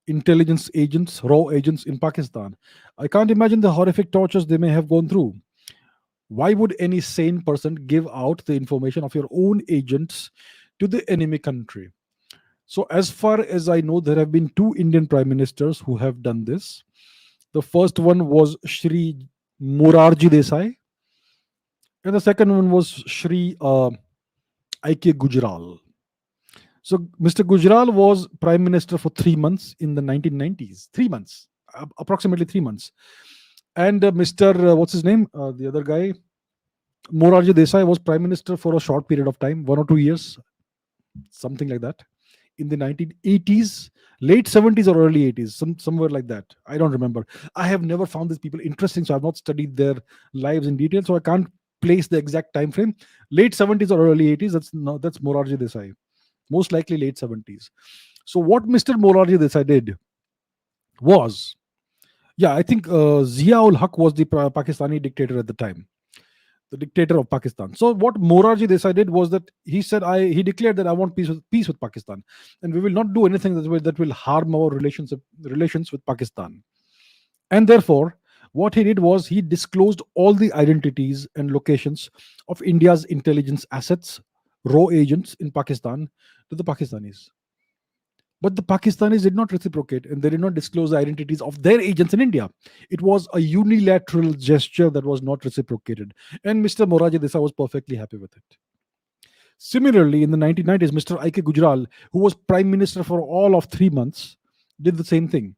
intelligence agents, raw agents in Pakistan? I can't imagine the horrific tortures they may have gone through. Why would any sane person give out the information of your own agents to the enemy country? So, as far as I know, there have been two Indian prime ministers who have done this. The first one was Shri Morarji Desai, and the second one was Shri I.K. Gujral. So Mr. Gujral was prime minister for 3 months in the 1990s. 3 months, approximately 3 months. And Mr. What's his name? The other guy, Morarji Desai, was prime minister for a short period of time, 1 or 2 years, something like that, in the 1980s, late 70s or early 80s, somewhere like that. I don't remember. I have never found these people interesting, so I've not studied their lives in detail, so I can't place the exact time frame. Late 70s or early 80s. That's Morarji Desai. Most likely late 70s. So what Mr. Morarji Desai did was, yeah, I think Zia ul Haq was the Pakistani dictator at the time. the dictator of Pakistan. So what Morarji decided was that he declared that I want peace with Pakistan, and we will not do anything that will harm our relations with Pakistan. And therefore, what he did was he disclosed all the identities and locations of India's intelligence assets, raw agents in Pakistan, to the Pakistanis. But the Pakistanis did not reciprocate, and they did not disclose the identities of their agents in India. It was a unilateral gesture that was not reciprocated. And Mr. Morarji Desai was perfectly happy with it. Similarly, in the 1990s, Mr. I.K. Gujral, who was prime minister for all of 3 months, did the same thing.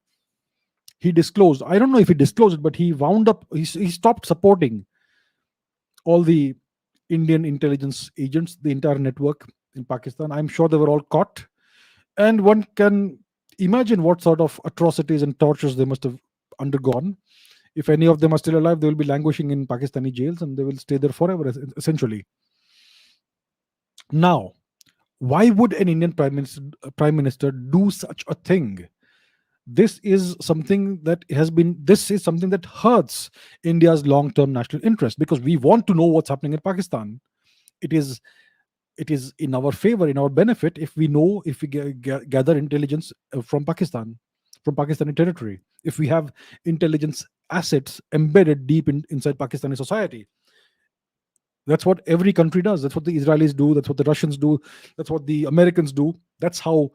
He disclosed, I don't know if he disclosed it, but he stopped supporting all the Indian intelligence agents, the entire network in Pakistan. I'm sure they were all caught. And one can imagine what sort of atrocities and tortures they must have undergone. If any of them are still alive, they will be languishing in Pakistani jails and they will stay there forever, essentially. Now, why would an Indian prime minister do such a thing? This is something that hurts India's long-term national interest, because we want to know what's happening in Pakistan. It is in our favor, in our benefit, if we gather intelligence from Pakistani territory, if we have intelligence assets embedded deep inside Pakistani society. That's what every country does. That's what the Israelis do. That's what the Russians do. That's what the Americans do. That's how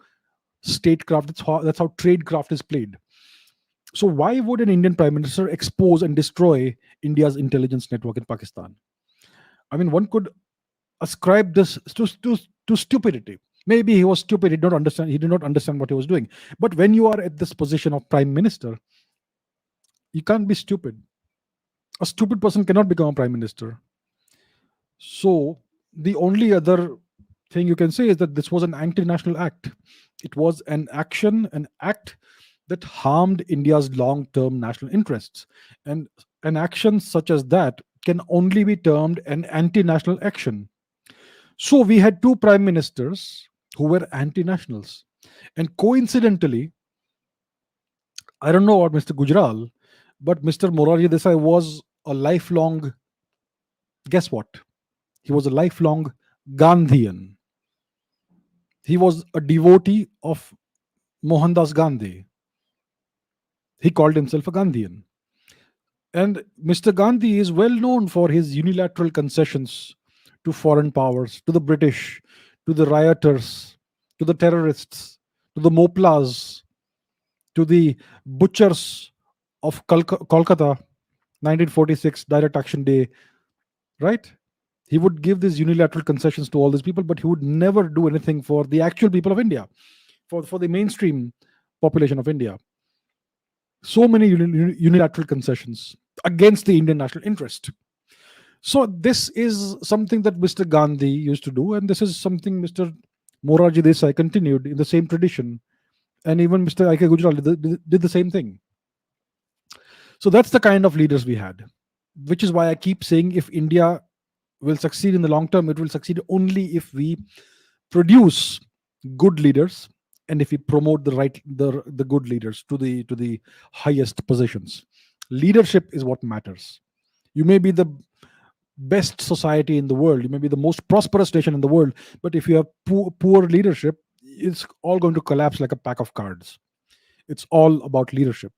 statecraft. That's how tradecraft is played. So why would an Indian prime minister expose and destroy India's intelligence network in Pakistan? I mean, one could ascribe this to stupidity. Maybe he was stupid. He did not understand what he was doing. But when you are at this position of prime minister, you can't be stupid. A stupid person cannot become a prime minister. So the only other thing you can say is that this was an anti-national act. It was an act that harmed India's long-term national interests. And an action such as that can only be termed an anti-national action. So we had two prime ministers who were anti-nationals. And coincidentally, I don't know about Mr. Gujral, but Mr. Morarji Desai was a lifelong, guess what? He was a lifelong Gandhian. He was a devotee of Mohandas Gandhi. He called himself a Gandhian. And Mr. Gandhi is well known for his unilateral concessions to foreign powers, to the British, to the rioters, to the terrorists, to the Moplas, to the butchers of Kolkata, 1946, Direct Action Day, right? He would give these unilateral concessions to all these people, but he would never do anything for the actual people of India, for the mainstream population of India. So many unilateral concessions against the Indian national interest. So this is something that Mr. Gandhi used to do, and this is something Mr. Morarji Desai continued in the same tradition, and even Mr. I.K. Gujral did the same thing. So that's the kind of leaders we had, which is why I keep saying if India will succeed in the long term, it will succeed only if we produce good leaders and if we promote the good leaders to the highest positions. Leadership is what matters. You may be the best society in the world, you may be the most prosperous nation in the world, but if you have poor leadership, it's all going to collapse like a pack of cards. It's all about leadership.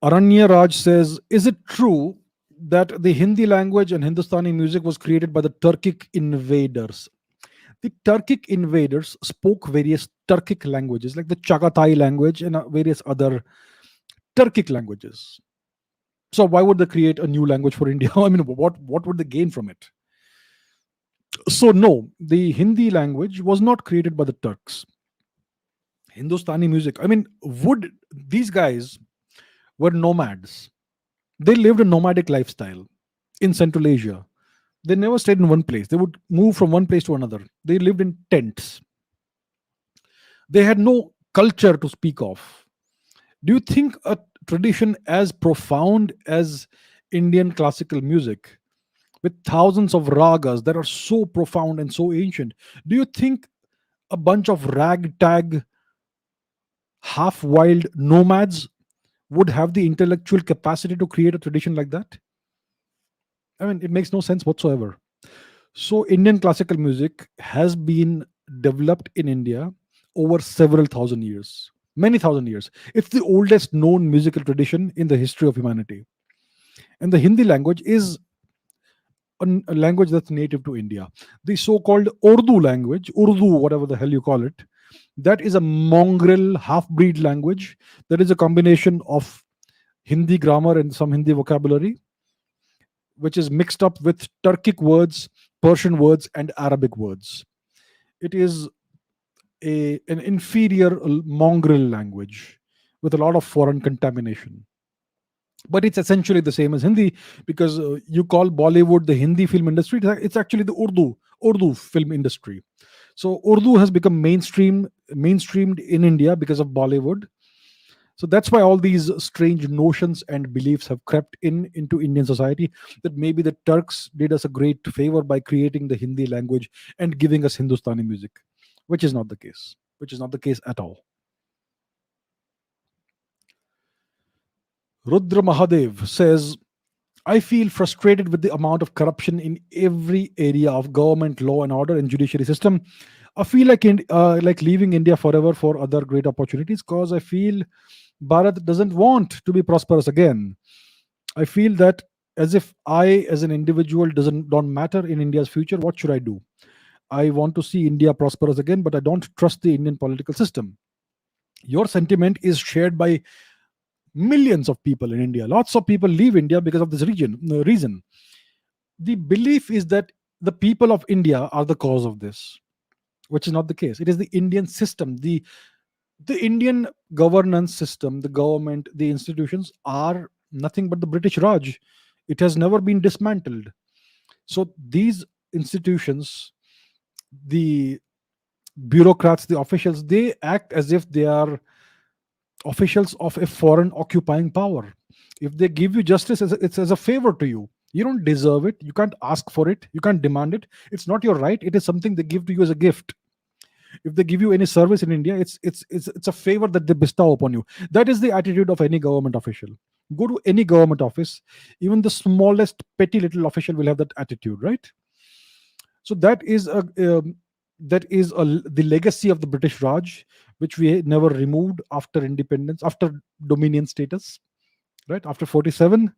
Aranya Raj says, is it true that the Hindi language and Hindustani music was created by the Turkic invaders? The Turkic invaders spoke various Turkic languages, like the Chagatai language and various other Turkic languages. So why would they create a new language for India? I mean, what would they gain from it? So no, the Hindi language was not created by the Turks. Hindustani music, I mean, these guys were nomads. They lived a nomadic lifestyle in Central Asia. They never stayed in one place. They would move from one place to another. They lived in tents. They had no culture to speak of. Do you think a tradition as profound as Indian classical music, with thousands of ragas that are so profound and so ancient, do you think a bunch of ragtag, half wild nomads would have the intellectual capacity to create a tradition like that? I mean, it makes no sense whatsoever. So, Indian classical music has been developed in India over several thousand years, many thousand years. It's the oldest known musical tradition in the history of humanity. And the Hindi language is a language that's native to India. The so called Urdu language, Urdu, whatever the hell you call it, that is a mongrel half breed language that is a combination of Hindi grammar and some Hindi vocabulary, which is mixed up with Turkic words, Persian words, and Arabic words. It is an inferior mongrel language with a lot of foreign contamination. But it's essentially the same as Hindi, because you call Bollywood the Hindi film industry. It's actually the Urdu film industry. So Urdu has become mainstreamed in India because of Bollywood. So that's why all these strange notions and beliefs have crept into Indian society, that maybe the Turks did us a great favor by creating the Hindi language and giving us Hindustani music, which is not the case. Which is not the case at all. Rudra Mahadev says, I feel frustrated with the amount of corruption in every area of government, law and order, and judiciary system. I feel like leaving India forever for other great opportunities, because I feel Bharat doesn't want to be prosperous again. I feel that as if I, as an individual, don't matter in India's future. What should I do? I want to see India prosperous again, but I don't trust the Indian political system. Your sentiment is shared by millions of people in India. Lots of people leave India because of this reason. The belief is that the people of India are the cause of this, which is not the case. It is the Indian system, the Indian governance system, the government, the institutions are nothing but the British Raj. It has never been dismantled. So these institutions, the bureaucrats, the officials, they act as if they are officials of a foreign occupying power. If they give you justice, it's as a favor to you. You don't deserve it. You can't ask for it. You can't demand it. It's not your right. It is something they give to you as a gift. If they give you any service in India, it's a favor that they bestow upon you. That is the attitude of any government official. Go to any government office, even the smallest petty little official will have that attitude, right? So the legacy of the British Raj, which we never removed after independence, after dominion status, right after 47.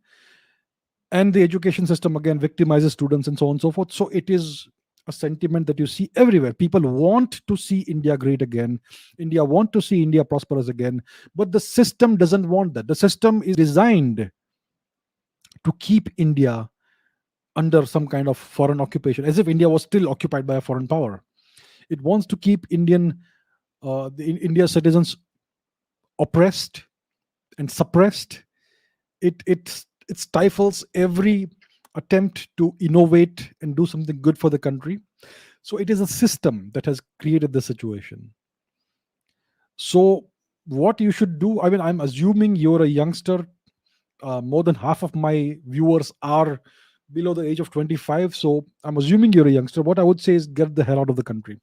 And the education system again victimizes students and so on and so forth. So it is a sentiment that you see everywhere. People want to see India great again. India want to see India prosperous again. But the system doesn't want that. The system is designed to keep India under some kind of foreign occupation, as if India was still occupied by a foreign power. It wants to keep India citizens oppressed and suppressed. It stifles every attempt to innovate and do something good for the country. So it is a system that has created the situation. So what you should do, I mean, I'm assuming you're a youngster. More than half of my viewers are below the age of 25. So I'm assuming you're a youngster. What I would say is get the hell out of the country.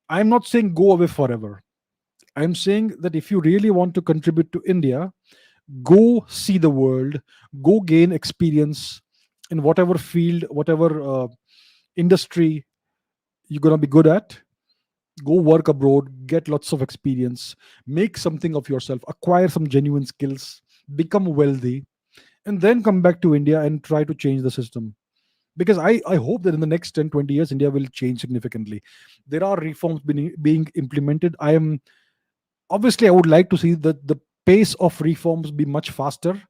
I'm not saying go away forever. I'm saying that if you really want to contribute to India, go see the world, go gain experience in whatever field, whatever industry you're going to be good at. Go work abroad, get lots of experience, make something of yourself, acquire some genuine skills, become wealthy, and then come back to India and try to change the system. Because I hope that in the next 10, 20 years, India will change significantly. There are reforms being implemented. I would like to see that the pace of reforms be much faster.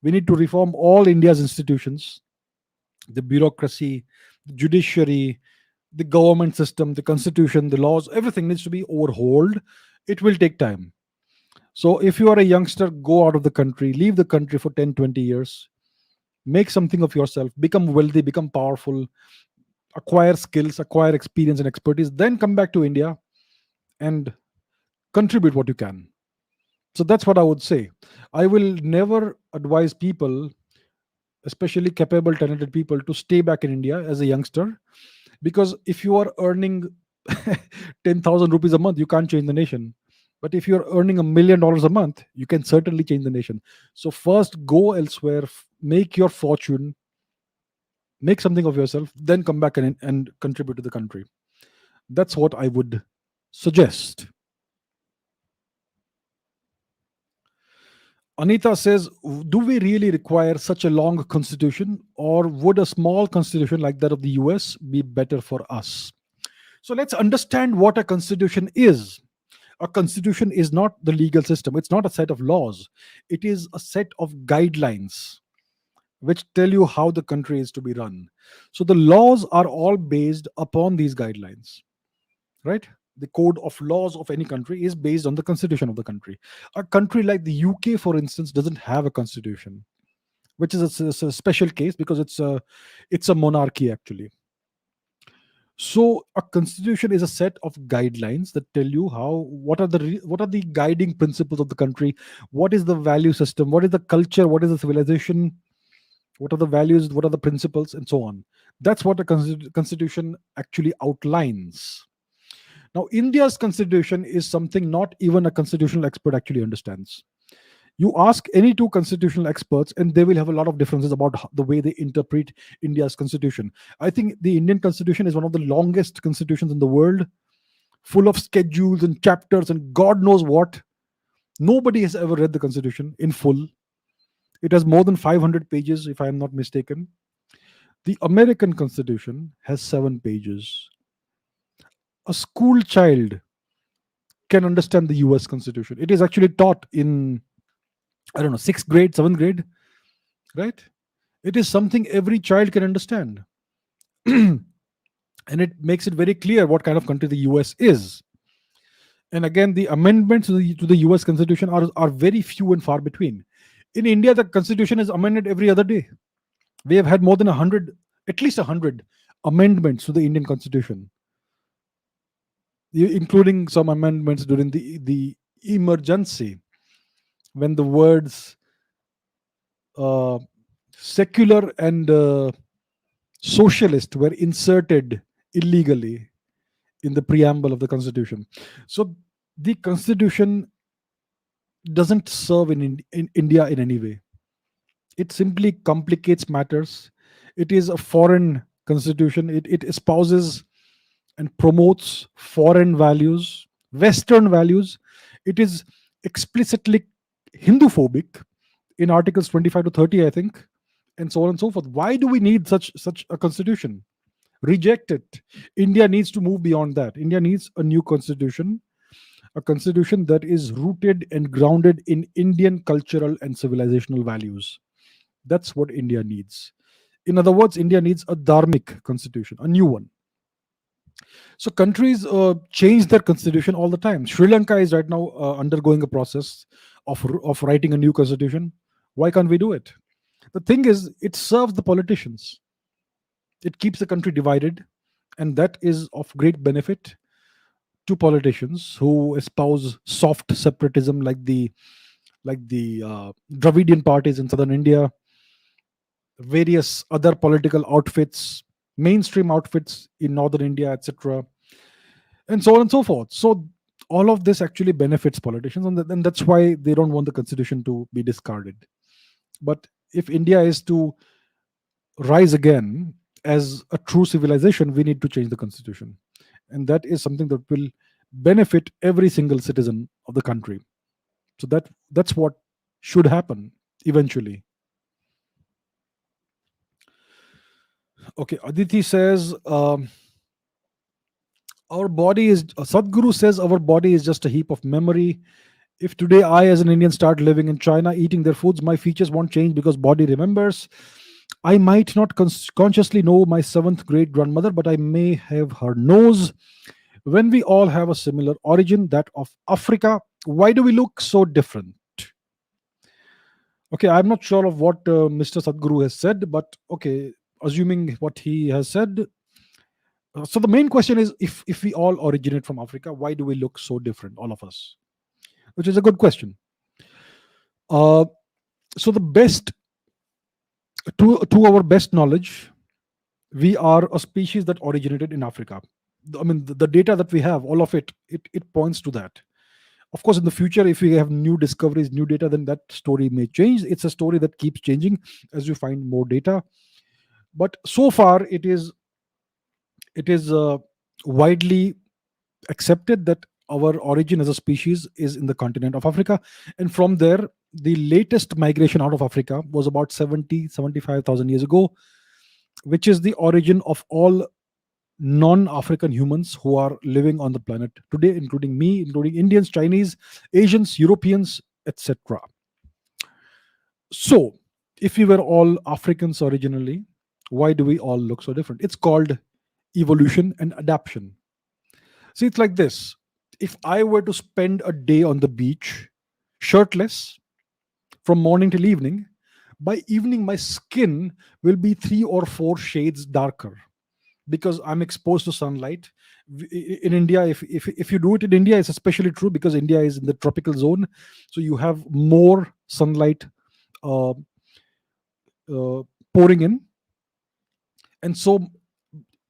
We need to reform all India's institutions, the bureaucracy, the judiciary, the government system, the constitution, the laws, everything needs to be overhauled. It will take time. So if you are a youngster, go out of the country, leave the country for 10, 20 years, make something of yourself, become wealthy, become powerful, acquire skills, acquire experience and expertise, then come back to India and contribute what you can. So that's what I would say. I will never advise people, especially capable, talented people, to stay back in India as a youngster, because if you are earning 10,000 rupees a month, you can't change the nation. But if you're earning $1 million a month, you can certainly change the nation. So first go elsewhere, make your fortune, make something of yourself, then come back and contribute to the country. That's what I would suggest. Anita says, do we really require such a long constitution, or would a small constitution like that of the US be better for us? So let's understand what a constitution is. A constitution is not the legal system, it's not a set of laws, it is a set of guidelines which tell you how the country is to be run. So the laws are all based upon these guidelines, right? The code of laws of any country is based on the constitution of the country. A country like the UK, for instance, doesn't have a constitution, which is a special case because it's a monarchy actually. So a constitution is a set of guidelines that tell you how what are the guiding principles of the country, what is the value system, what is the culture, what is the civilization, what are the values, what are the principles, and so on. That's what a constitution actually outlines. Now, India's constitution is something not even a constitutional expert actually understands. You ask any two constitutional experts, and they will have a lot of differences about the way they interpret India's constitution. I think the Indian constitution is one of the longest constitutions in the world, full of schedules and chapters and God knows what. Nobody has ever read the constitution in full. It has more than 500 pages, if I am not mistaken. The American constitution has 7 pages. A school child can understand the US constitution. It is actually taught in, I don't know, 6th grade, 7th grade, right? It is something every child can understand. And it makes it very clear what kind of country the US is. And again, the amendments to the US constitution are very few and far between. In India, the constitution is amended every other day. We have had more than 100, at least 100 amendments to the Indian constitution, including some amendments during the emergency, when the words uh, secular and socialist were inserted illegally in the preamble of the constitution. So the constitution doesn't serve in India in any way. It simply complicates matters. It is a foreign constitution. It espouses and promotes foreign values, Western values. It is explicitly Hindu phobic in Articles 25 to 30, I think, and so on and so forth. Why do we need such a constitution? Reject it. India needs to move beyond that. India needs a new constitution, a constitution that is rooted and grounded in Indian cultural and civilizational values. That's what India needs. In other words, India needs a dharmic constitution, a new one. So countries change their constitution all the time. Sri Lanka is right now undergoing a process of writing a new constitution. Why can't we do it? The thing is, it serves the politicians. It keeps the country divided, and that is of great benefit to politicians who espouse soft separatism, like the Dravidian parties in southern India, various other political outfits, mainstream outfits in northern India, etc., and so on and so forth. So all of this actually benefits politicians, and that's why they don't want the constitution to be discarded. But if India is to rise again as a true civilization, we need to change the constitution, and that is something that will benefit every single citizen of the country. So that's what should happen eventually. Okay, Aditi says, our body is, Sadhguru says, our body is just a heap of memory. If today I, as an Indian, start living in China, eating their foods, my features won't change because body remembers. I might not consciously know my 7th great grandmother, but I may have her nose. When we all have a similar origin, that of Africa, why do we look so different? Okay, I'm not sure of what Mr. Sadhguru has said, but okay, assuming what he has said. So the main question is, if we all originate from Africa, why do we look so different, all of us? Which is a good question. So the best, to our best knowledge, we are a species that originated in Africa. I mean, the data that we have, all of it points to that. Of course, in the future, if we have new discoveries, new data, then that story may change. It's a story that keeps changing as you find more data. But so far, it is widely accepted that our origin as a species is in the continent of Africa, and from there, the latest migration out of Africa was about 75,000 years ago, which is the origin of all non-African humans who are living on the planet today, including me, including Indians, Chinese, Asians, Europeans, etc. So, if we were all Africans originally, why do we all look so different? It's called evolution and adaptation. See, it's like this. If I were to spend a day on the beach, shirtless, from morning till evening, by evening my skin will be 3 or 4 shades darker because I'm exposed to sunlight. In India, if you do it in India, it's especially true because India is in the tropical zone, so you have more sunlight uh, pouring in, and so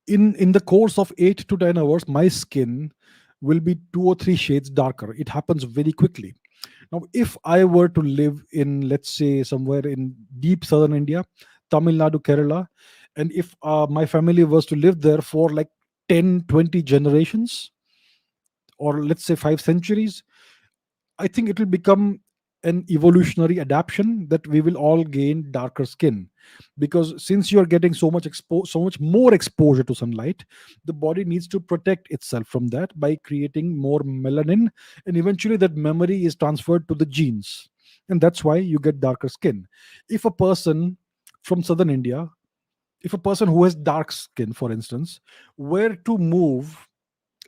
in the course of 8 to 10 hours, my skin will be 2 or 3 shades darker. It happens very quickly. Now, if I were to live in, let's say, somewhere in deep southern India, Tamil Nadu, Kerala, and if my family was to live there for like 10, 20 generations, or let's say 5 centuries, I think it will become an evolutionary adaptation that we will all gain darker skin, because since you are getting so much more exposure to sunlight, the body needs to protect itself from that by creating more melanin, and eventually that memory is transferred to the genes, and that's why you get darker skin. If a person from southern India, if a person who has dark skin, for instance, were to move,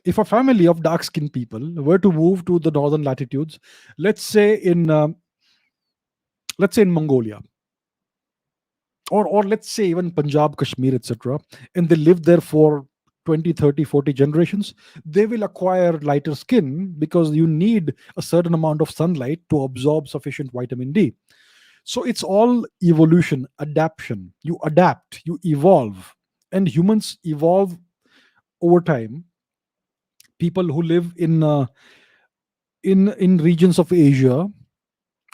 if a family of dark skinned people were to move to the northern latitudes, let's say in Mongolia, or let's say even Punjab, Kashmir, etc., and they live there for 20, 30, 40 generations, they will acquire lighter skin because you need a certain amount of sunlight to absorb sufficient vitamin D. So it's all evolution, adaptation. You adapt, you evolve, and humans evolve over time. People who live in regions of Asia,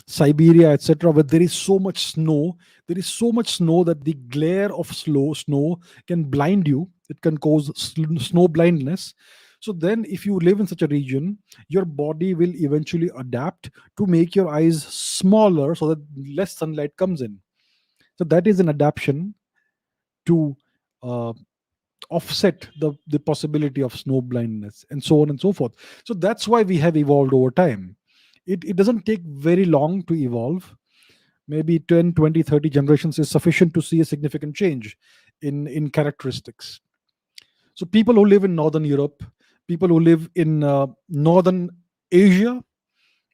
Siberia, etc., where there is so much snow. There is so much snow that the glare of snow can blind you. It can cause snow blindness. So then, if you live in such a region, your body will eventually adapt to make your eyes smaller so that less sunlight comes in. So that is an adaptation to uh, offset the possibility of snow blindness, and so on and so forth. So that's why we have evolved over time. It doesn't take very long to evolve. Maybe 10, 20, 30 generations is sufficient to see a significant change in characteristics. So people who live in northern Europe, people who live in northern Asia,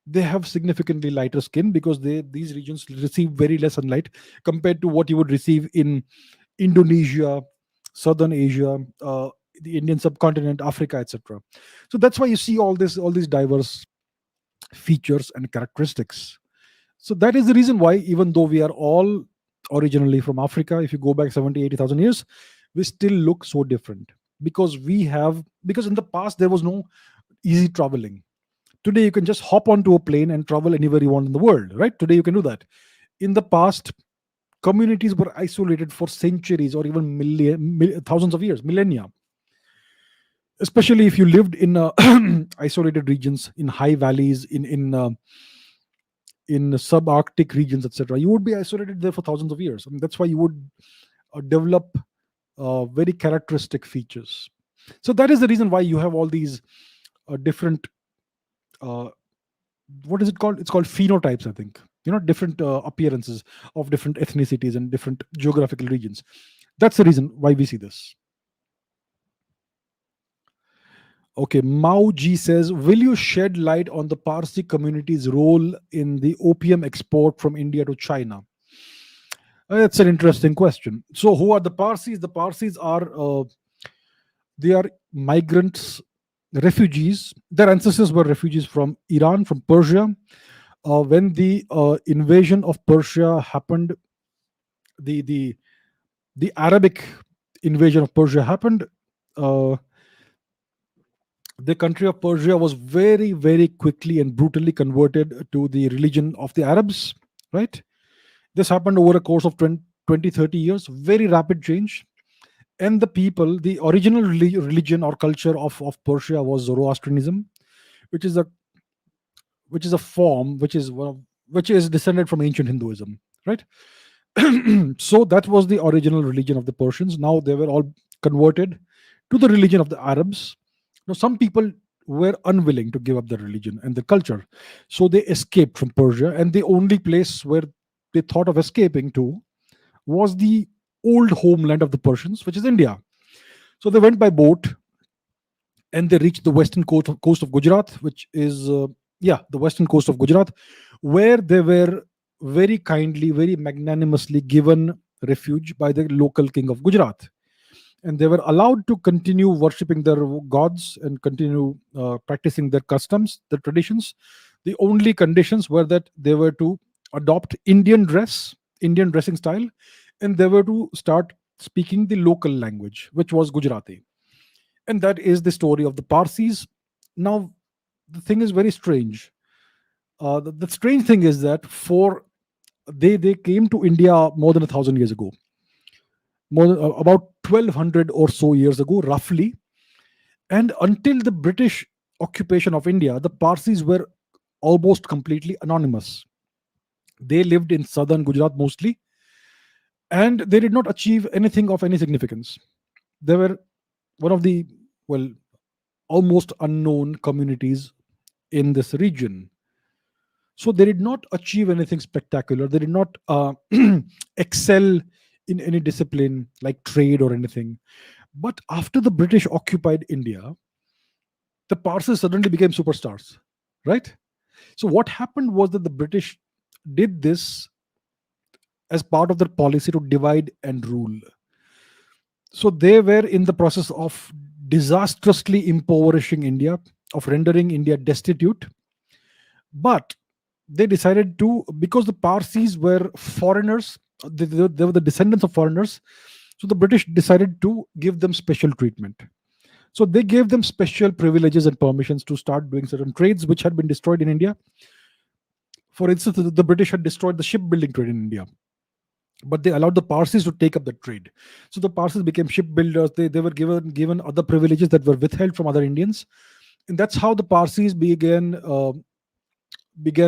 they have significantly lighter skin because these regions receive very less sunlight compared to what you would receive in Indonesia, Southern Asia, the Indian subcontinent, Africa, etc. So that's why you see all these diverse features and characteristics. So that is the reason why, even though we are all originally from Africa, if you go back 70, 80,000 years, we still look so different because in the past there was no easy traveling. Today you can just hop onto a plane and travel anywhere you want in the world, right? Today you can do that. In the past, communities were isolated for centuries or even thousands of years, millennia. Especially if you lived in isolated regions, in high valleys, in subarctic regions, etc., you would be isolated there for thousands of years. I mean, that's why you would develop very characteristic features. So that is the reason why you have all these different uh, what is it called? It's called phenotypes, I think. Different appearances of different ethnicities and different geographical regions. That's the reason why we see this. Okay, Mao Ji says, will you shed light on the Parsi community's role in the opium export from India to China? That's an interesting question. So, who are the Parsis? The Parsis are they are migrants, refugees. Their ancestors were refugees from Iran, from Persia. When the invasion of Persia happened, the the the Arabic invasion of Persia happened. Uh, The country of Persia was very, very quickly and brutally converted to the religion of the Arabs, right? This happened over a course of 20, 30 years, very rapid change. And the people, the original religion or culture of Persia was Zoroastrianism, which is a form which is which is descended from ancient Hinduism, right? So that was the original religion of the Persians. Now they were all converted to the religion of the Arabs. Now some people were unwilling to give up their religion and their culture, so they escaped from Persia, and the only place where they thought of escaping to was the old homeland of the Persians, which is India. So they went by boat, and they reached the western coast of Gujarat, which is the western coast of Gujarat, where they were very kindly, very magnanimously given refuge by the local king of Gujarat, and they were allowed to continue worshipping their gods and continue practicing their customs, their traditions. The only conditions were that they were to adopt Indian dressing style, and they were to start speaking the local language, which was Gujarati. And that is the story of the Parsis. Now, the thing is very strange. The strange thing is that for they came to India more than 1,000 years ago, about 1,200 or so years ago, roughly. And until the British occupation of India, the Parsis were almost completely anonymous. They lived in southern Gujarat mostly, and they did not achieve anything of any significance. They were one of the, well, almost unknown communities in this region. So they did not achieve anything spectacular. They did not excel in any discipline like trade or anything. But after the British occupied India, the Parsis suddenly became superstars, right? So what happened was that the British did this as part of their policy to divide and rule. So they were in the process of disastrously impoverishing India, of rendering India destitute. But they decided to, because the Parsis were foreigners, they were the descendants of foreigners. So the British decided to give them special treatment. So they gave them special privileges and permissions to start doing certain trades which had been destroyed in India. For instance, the British had destroyed the shipbuilding trade in India, but they allowed the Parsis to take up the trade. So the Parsis became shipbuilders. They were given other privileges that were withheld from other Indians, and that's how the Parsis began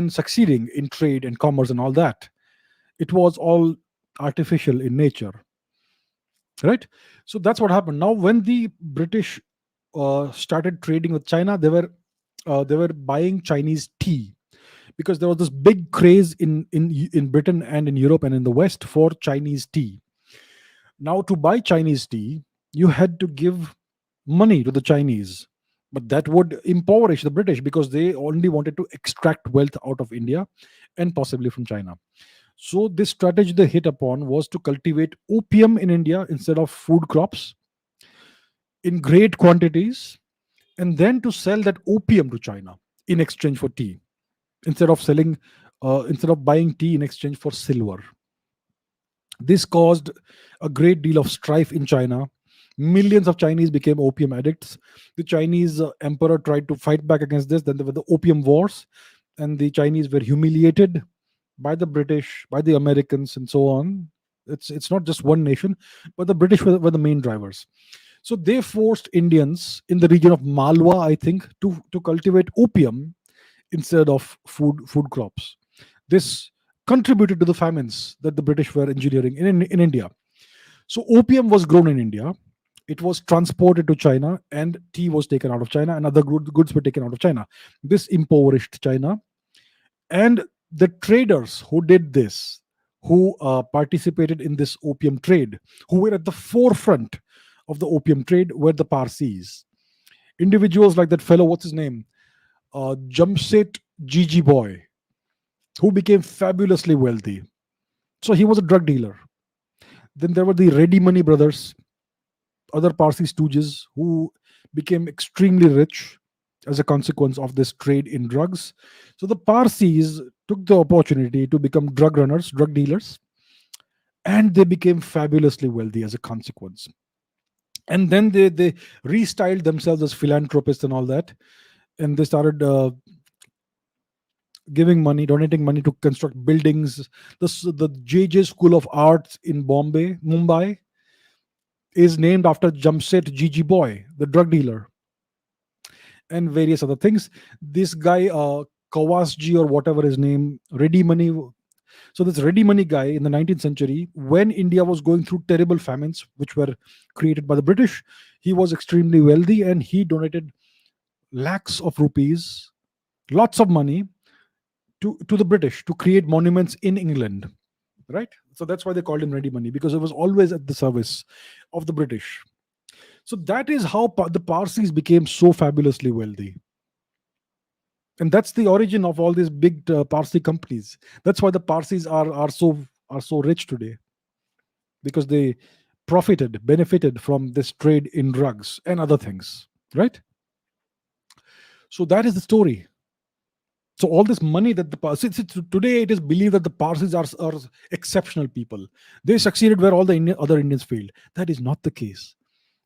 succeeding in trade and commerce and all that. It was all artificial in nature, right? So that's what happened. Now, when the British started trading with China, they were buying Chinese tea, because there was this big craze in Britain and in Europe and in the West for Chinese tea. Now, to buy Chinese tea, you had to give money to the Chinese, but that would impoverish the British because they only wanted to extract wealth out of India and possibly from China. So, this strategy they hit upon was to cultivate opium in India instead of food crops in great quantities, and then to sell that opium to China in exchange for tea, instead of buying tea in exchange for silver. This caused a great deal of strife in China. Millions of Chinese became opium addicts. The Chinese emperor tried to fight back against this. Then there were the opium wars, and the Chinese were humiliated by the British, by the Americans, and so on. It's not just one nation, but the British were the main drivers. So they forced Indians in the region of Malwa, I think, to cultivate opium instead of food crops. This contributed to the famines that the British were engineering in India. So opium was grown in India. It was transported to China, and tea was taken out of China, and other goods were taken out of China. This impoverished China, and the traders who did this, who participated in this opium trade, who were at the forefront of the opium trade, were the Parsis. Individuals like that fellow, what's his name? Jamset Gigi Boy, who became fabulously wealthy. So he was a drug dealer. Then there were the Ready Money brothers, other Parsi stooges who became extremely rich as a consequence of this trade in drugs. So the Parsis took the opportunity to become drug runners, drug dealers, and they became fabulously wealthy as a consequence. And then they restyled themselves as philanthropists and all that, and they started giving money, donating money to construct buildings. The JJ School of Arts in Mumbai, is named after Jamset Gigi Boy, the drug dealer, and various other things. This guy, Kawasji or whatever his name, Ready Money. So this Ready Money guy in the 19th century, when India was going through terrible famines, which were created by the British, he was extremely wealthy and he donated lakhs of rupees, lots of money to the British to create monuments in England. Right? So that's why they called him Ready Money, because it was always at the service of the British. So that is how the Parsis became so fabulously wealthy. And that's the origin of all these big Parsi companies. That's why the Parsis are so rich today, because they benefited from this trade in drugs and other things, right? So that is the story. So all this money that the Parsis, today it is believed that the Parsis are exceptional people. They succeeded where all the other Indians failed. That is not the case.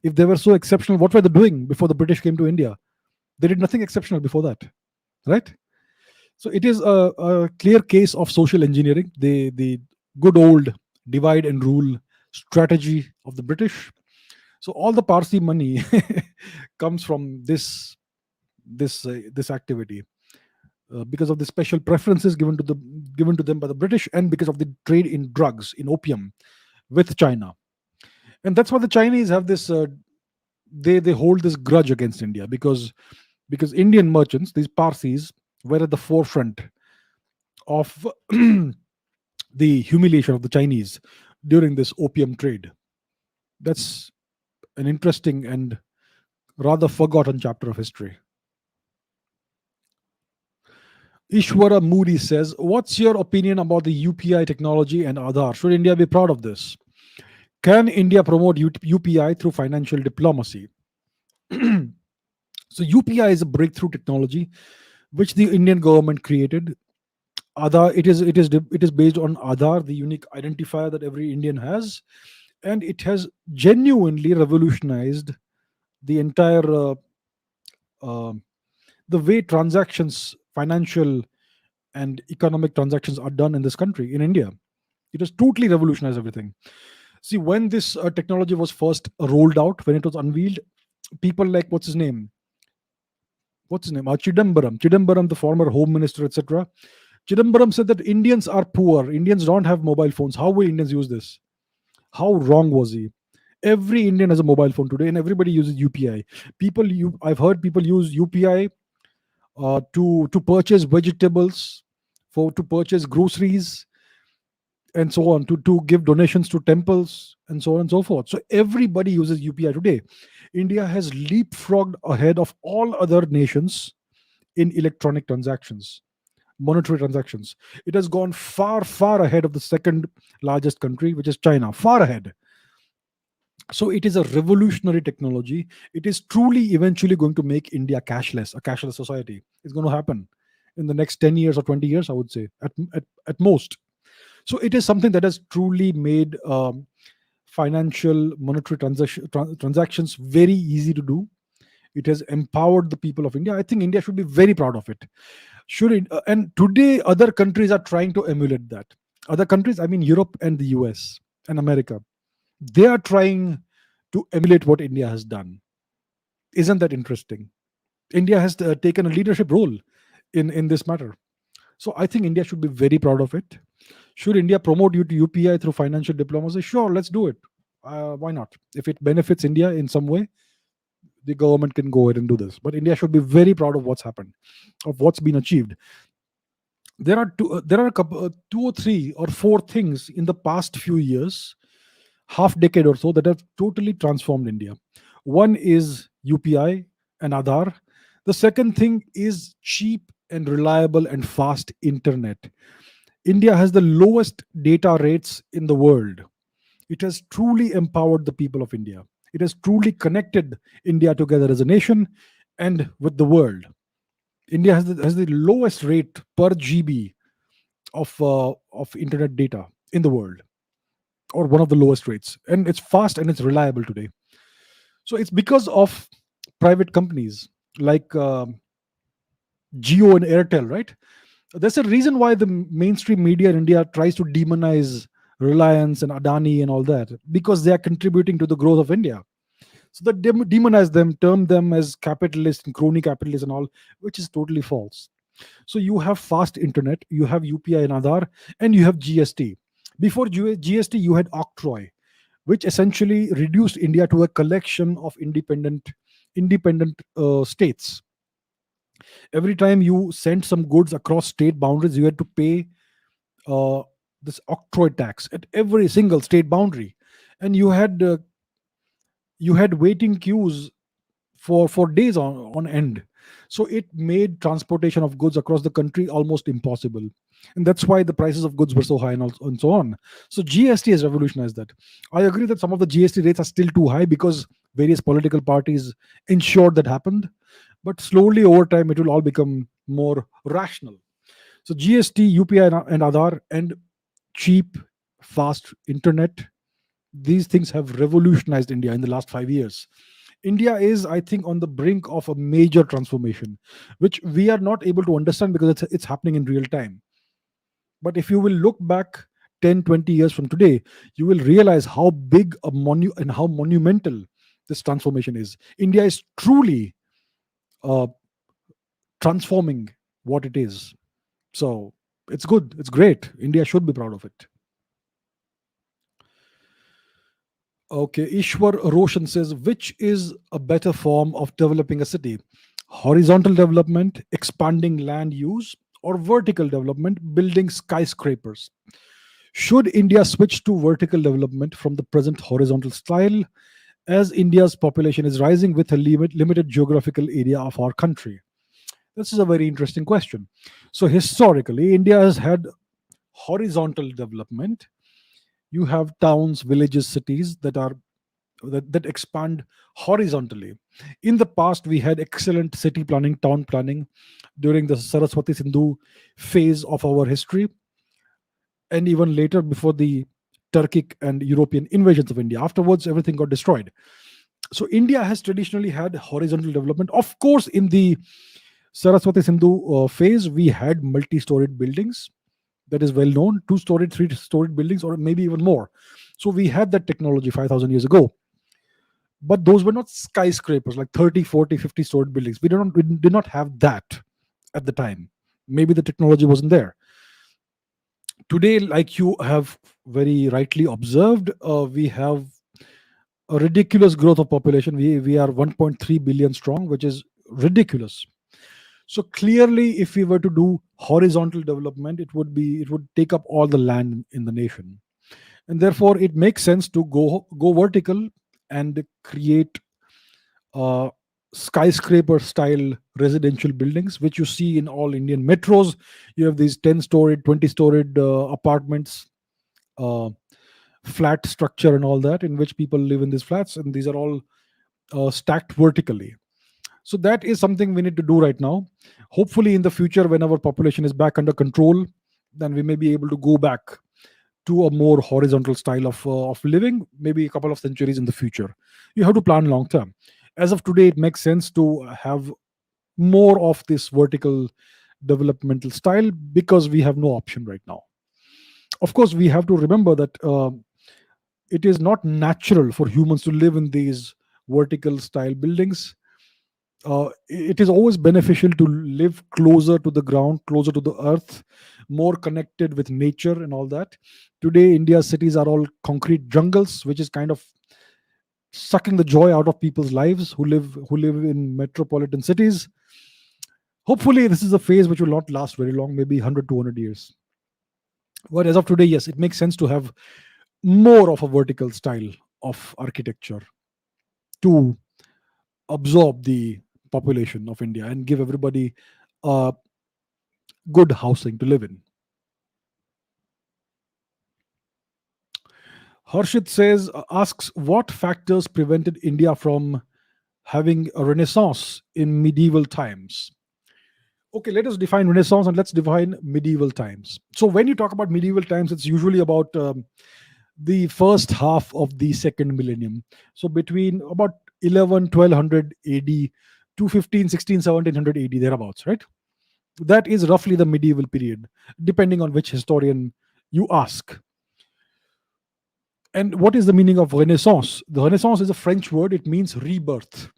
If they were so exceptional, what were they doing before the British came to India? They did nothing exceptional before that, right? So it is a clear case of social engineering, the good old divide and rule strategy of the British. So all the Parsi money comes from this activity, because of the special preferences given to them by the British, and because of the trade in drugs, in opium, with China. And that's why the Chinese have this. They hold this grudge against India, because Indian merchants, these Parsis, were at the forefront of the humiliation of the Chinese during this opium trade. That's an interesting and rather forgotten chapter of history. Ishwara Moody says, what's your opinion about the UPI technology and Aadhaar? Should India be proud of this? Can India promote UPI through financial diplomacy? So UPI is a breakthrough technology which the Indian government created. Aadhaar, it is based on Aadhaar, the unique identifier that every Indian has, and it has genuinely revolutionized the entire uh, the way transactions, financial and economic transactions, are done in this country, in India. It has totally revolutionized everything. See, when this technology was first rolled out, when it was unveiled, people like Chidambaram, the former home minister, etc. Chidambaram said that Indians are poor. Indians don't have mobile phones. How will Indians use this? How wrong was he? Every Indian has a mobile phone today, and everybody uses UPI. I've heard people use UPI to purchase vegetables, for to purchase groceries, and so on, to give donations to temples, and so on and so forth. So everybody uses UPI today. India has leapfrogged ahead of all other nations in electronic transactions, monetary transactions. It has gone far, far ahead of the second largest country, which is China, far ahead. So it is a revolutionary technology. It is truly eventually going to make India cashless, a cashless society. It's going to happen in the next 10 years or 20 years, I would say, at most. So it is something that has truly made financial monetary transactions very easy to do. It has empowered the people of India. I think India should be very proud of it. And today other countries are trying to emulate that. Other countries, I mean Europe and the US and America, they are trying to emulate what India has done. Isn't that interesting? India has taken a leadership role in this matter. So I think India should be very proud of it. Should India promote UPI through financial diplomacy? Sure, let's do it. Why not? If it benefits India in some way, the government can go ahead and do this. But India should be very proud of what's happened, of what's been achieved. There are a couple, two or three or four things in the past few years, half decade or so, that have totally transformed India. One is UPI and Aadhaar. The second thing is cheap and reliable and fast internet. India has the lowest data rates in the world. It has truly empowered the people of India. It has truly connected India together as a nation and with the world. India has the lowest rate per GB of internet data in the world, or one of the lowest rates, and it's fast and it's reliable today. So it's because of private companies like Geo and Airtel, right? There's a reason why the mainstream media in India tries to demonize Reliance and Adani and all that, because they are contributing to the growth of India. So they demonize them, term them as capitalist and crony capitalist and all, which is totally false. So you have fast internet, you have UPI and Aadhaar, and you have GST. Before GST, you had octroi, which essentially reduced India to a collection of independent states. Every time you sent some goods across state boundaries, you had to pay uh, this octroi tax at every single state boundary, and you had waiting queues for days on end. So it made transportation of goods across the country almost impossible. And that's why the prices of goods were so high, and so on. So GST has revolutionized that. I agree that some of the GST rates are still too high because various political parties ensured that happened. But slowly over time, it will all become more rational. So GST, UPI, and Aadhaar, and cheap, fast internet, these things have revolutionized India in the last 5 years. India is, I think, on the brink of a major transformation, which we are not able to understand because it's happening in real time. But if you will look back 10, 20 years from today, you will realize how big and how monumental this transformation is. India is truly uh, transforming what it is. So it's good. It's great. India should be proud of it. Okay, Ishwar Roshan says, which is a better form of developing a city? Horizontal development, expanding land use, or vertical development, building skyscrapers? Should India switch to vertical development from the present horizontal style, as India's population is rising with a limited geographical area of our country? This is a very interesting question. So, historically, India has had horizontal development. You have towns, villages, cities that expand horizontally. In the past, we had excellent city planning, town planning during the Saraswati Sindhu phase of our history, and even later before the Turkic and European invasions of India. Afterwards, everything got destroyed. So, India has traditionally had horizontal development. Of course, in the Saraswati Sindhu phase, we had multi storied buildings. That is well known, two-storied, three-storied buildings, or maybe even more. So, we had that technology 5,000 years ago, but those were not skyscrapers like 30, 40, 50 story buildings. We did not have that at the time. Maybe the technology wasn't there. Today, like you have very rightly observed, we have a ridiculous growth of population. We are 1.3 billion strong, which is ridiculous. So clearly, if we were to do horizontal development, it would take up all the land in the nation, and therefore it makes sense to go vertical and create uh, skyscraper style residential buildings, which you see in all Indian metros. You have these 10-storied, 20-storied apartments, uh, flat structure, and all that, in which people live in these flats, and these are all stacked vertically. So that is something we need to do right now. Hopefully, in the future, when our population is back under control, then we may be able to go back to a more horizontal style of living, maybe a couple of centuries in the future. You have to plan long term. As of today, it makes sense to have more of this vertical developmental style because we have no option right now. Of course, we have to remember that it is not natural for humans to live in these vertical style buildings. It is always beneficial to live closer to the ground, closer to the earth, more connected with nature and all that. Today, India's cities are all concrete jungles, which is kind of sucking the joy out of people's lives who live in metropolitan cities. Hopefully, this is a phase which will not last very long, maybe 100, 200 years. But as of today, yes, it makes sense to have more of a vertical style of architecture to absorb the population of India and give everybody good housing to live in. Harshit asks, what factors prevented India from having a renaissance in medieval times? Okay, let us define renaissance and let's define medieval times. So when you talk about medieval times, it's usually about the first half of the second millennium. So between about 11, 1200 AD to 15, 16, 1700 AD, thereabouts, right? That is roughly the medieval period, depending on which historian you ask. And what is the meaning of Renaissance? The Renaissance is a French word, it means rebirth.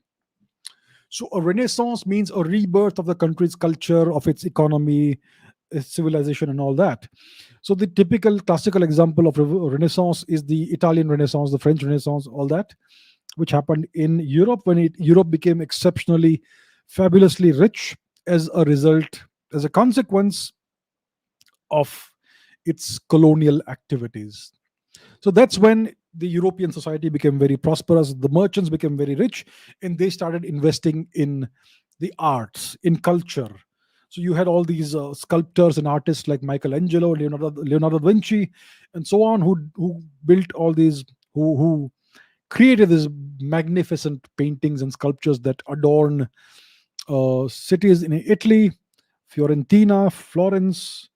So a Renaissance means a rebirth of the country's culture, of its economy, its civilization, and all that. So the typical classical example of Renaissance is the Italian Renaissance, the French Renaissance, all that, which happened in Europe when Europe became exceptionally, fabulously rich as a result, as a consequence of its colonial activities. So that's when the European society became very prosperous, the merchants became very rich, and they started investing in the arts, in culture. So you had all these sculptors and artists like Michelangelo, Leonardo da Vinci, and so on, who built all these, who created these magnificent paintings and sculptures that adorn cities in Italy, Fiorentina, Florence,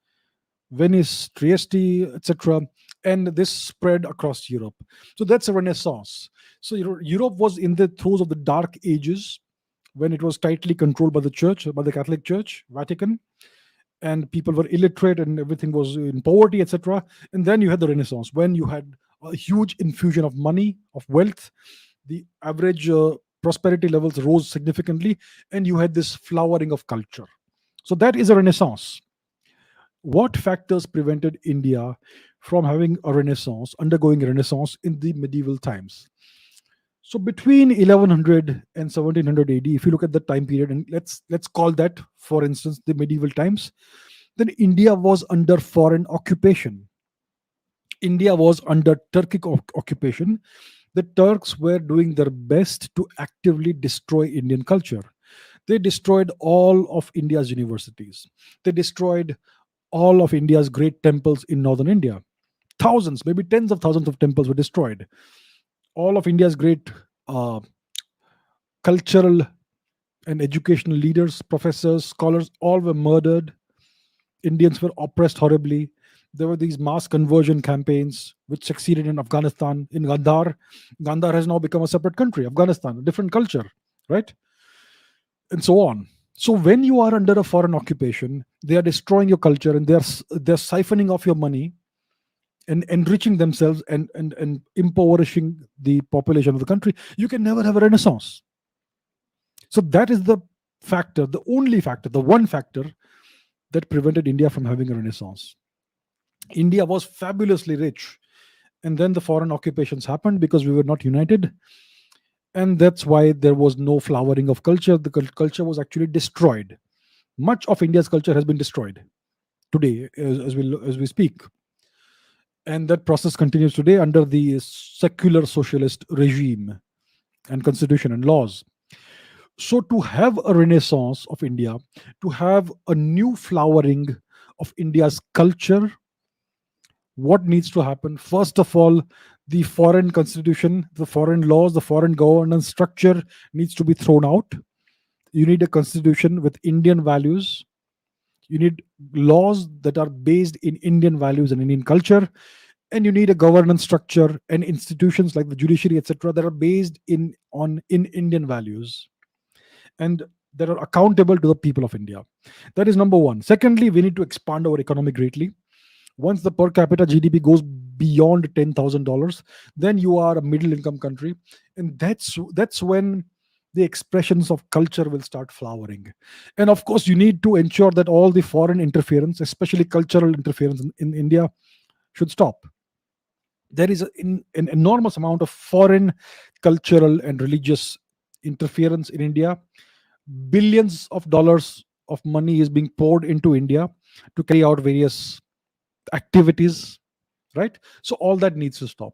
Venice, Trieste, etc. And this spread across Europe. So that's a Renaissance. So Europe was in the throes of the Dark Ages when it was tightly controlled by the church, by the Catholic Church, Vatican, and people were illiterate and everything was in poverty, etc. And then you had the Renaissance when you had a huge infusion of money, of wealth. The average prosperity levels rose significantly, and you had this flowering of culture. So that is a Renaissance. What factors prevented India from having a renaissance, undergoing a renaissance in the medieval times? So between 1100 and 1700 AD, if you look at the time period, and let's call that, for instance, the medieval times, then India was under foreign occupation. India was under Turkic occupation. The Turks were doing their best to actively destroy Indian culture. They destroyed all of India's universities. They destroyed all of India's great temples in northern India. Thousands, maybe tens of thousands of temples were destroyed. All of India's great cultural and educational leaders, professors, scholars, all were murdered. Indians were oppressed horribly. There were these mass conversion campaigns which succeeded in Afghanistan, in Gandhar. Gandhar has now become a separate country, Afghanistan, a different culture, right? And so on. So when you are under a foreign occupation, they are destroying your culture and they're siphoning off your money and enriching themselves and impoverishing the population of the country. You can never have a renaissance. So that is the factor, the only factor, the one factor that prevented India from having a renaissance. India was fabulously rich, and then the foreign occupations happened because we were not united, and that's why there was no flowering of culture. The culture was actually destroyed. Much of India's culture has been destroyed today, as we speak, and that process continues today under the secular socialist regime and constitution and laws. So to have a renaissance of India, to have a new flowering of India's culture, what needs to happen? First of all, the foreign constitution, the foreign laws, the foreign governance structure needs to be thrown out. You need a constitution with Indian values. You need laws that are based in Indian values and Indian culture. And you need a governance structure and institutions like the judiciary, etc., that are based in Indian values and that are accountable to the people of India. That is number one. Secondly, we need to expand our economy greatly. Once the per capita GDP goes beyond $10,000, then you are a middle income country, and that's when the expressions of culture will start flowering. And of course, you need to ensure that all the foreign interference, especially cultural interference in India, should stop. There is an enormous amount of foreign cultural and religious interference in India. Billions of dollars of money is being poured into India to carry out various activities, right? So all that needs to stop.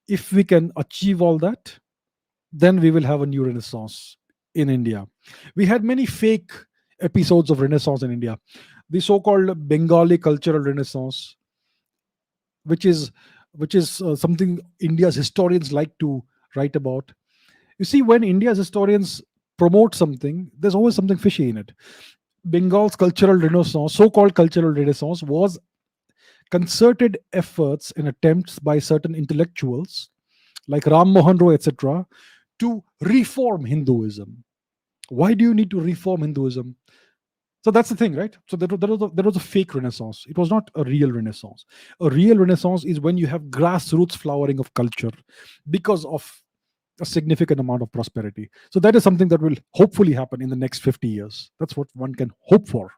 If we can achieve all that, then we will have a new renaissance in India. We had many fake episodes of renaissance in India. The so-called Bengali cultural renaissance, which is something India's historians like to write about. You see, when India's historians promote something, there's always something fishy in it. Bengal's cultural renaissance, so-called cultural renaissance, was concerted efforts and attempts by certain intellectuals like Ram Mohan Roy, etc., to reform Hinduism. Why do you need to reform Hinduism? So that's the thing, right? So there was a fake renaissance. It was not a real renaissance. A real renaissance is when you have grassroots flowering of culture because of a significant amount of prosperity. So that is something that will hopefully happen in the next 50 years. That's what one can hope for.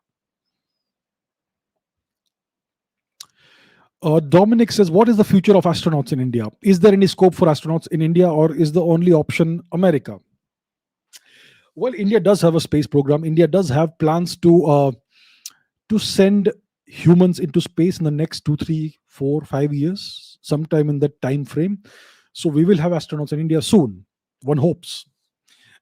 Dominic says, what is the future of astronauts in India? Is there any scope for astronauts in India, or is the only option America? Well, India does have a space program. India does have plans to send humans into space in the next 2, 3, 4, 5 years, sometime in that time frame. So we will have astronauts in India soon. One hopes.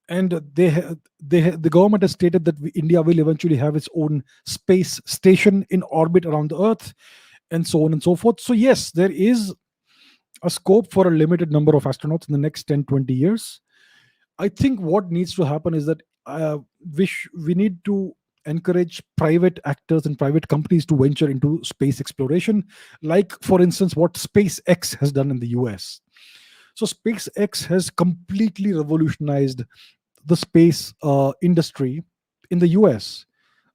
And the government has stated that India will eventually have its own space station in orbit around the Earth, and so on and so forth. So yes, there is a scope for a limited number of astronauts in the next 10, 20 years. I think what needs to happen is that we need to encourage private actors and private companies to venture into space exploration, like, for instance, what SpaceX has done in the US. So SpaceX has completely revolutionized the space industry in the US.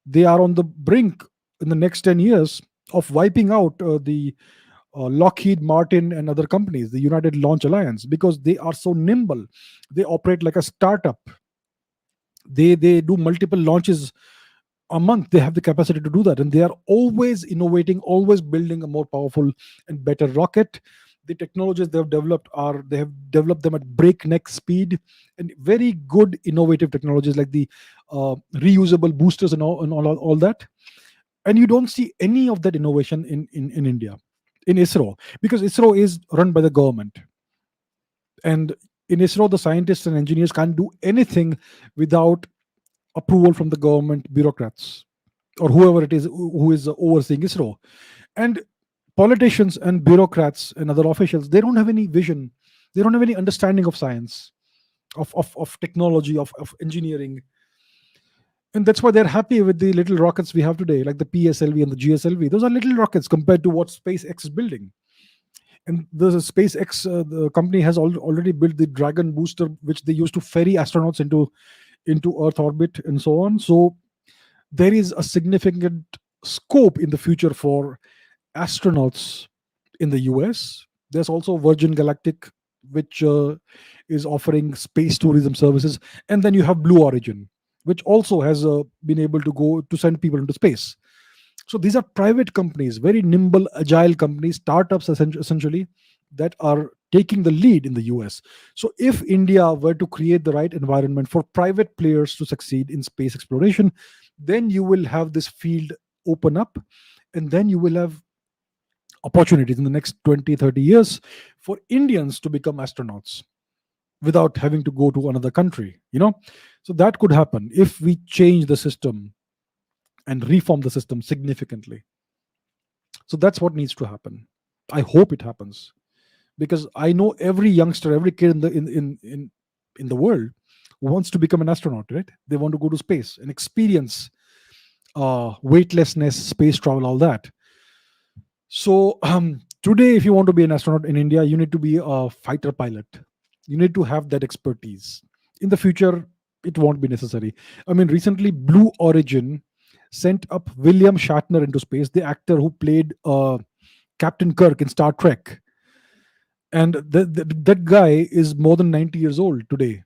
They are on the brink in the next 10 years of wiping out the Lockheed Martin and other companies, the United Launch Alliance, because they are so nimble. They operate like a startup. They do multiple launches a month. They have the capacity to do that, and they are always innovating, always building a more powerful and better rocket. The technologies they have developed them at breakneck speed, and very good innovative technologies like the reusable boosters and all that. And you don't see any of that innovation in India, in ISRO, because ISRO is run by the government. And in ISRO, the scientists and engineers can't do anything without approval from the government bureaucrats or whoever it is who is overseeing ISRO. And politicians and bureaucrats and other officials, they don't have any vision, they don't have any understanding of science, of technology, of engineering. And that's why they're happy with the little rockets we have today, like the PSLV and the GSLV. Those are little rockets compared to what SpaceX is building. And the SpaceX, the company has already built the Dragon booster, which they use to ferry astronauts into Earth orbit and so on. So there is a significant scope in the future for astronauts in the US. There's also Virgin Galactic, which is offering space tourism services. And then you have Blue Origin, which also has been able to go to send people into space. So these are private companies, very nimble, agile companies, startups essentially, that are taking the lead in the US. So if India were to create the right environment for private players to succeed in space exploration, then you will have this field open up, and then you will have opportunities in the next 20, 30 years for Indians to become astronauts without having to go to another country. So that could happen if we change the system and reform the system significantly. So that's what needs to happen. I hope it happens, because I know every youngster, every kid in the world wants to become an astronaut, right? They want to go to space and experience weightlessness, space travel, all that. So today, if you want to be an astronaut in India, you need to be a fighter pilot. You need to have that expertise. In the future, it won't be necessary. I mean, recently, Blue Origin sent up William Shatner into space, the actor who played Captain Kirk in Star Trek. And that guy is more than 90 years old today.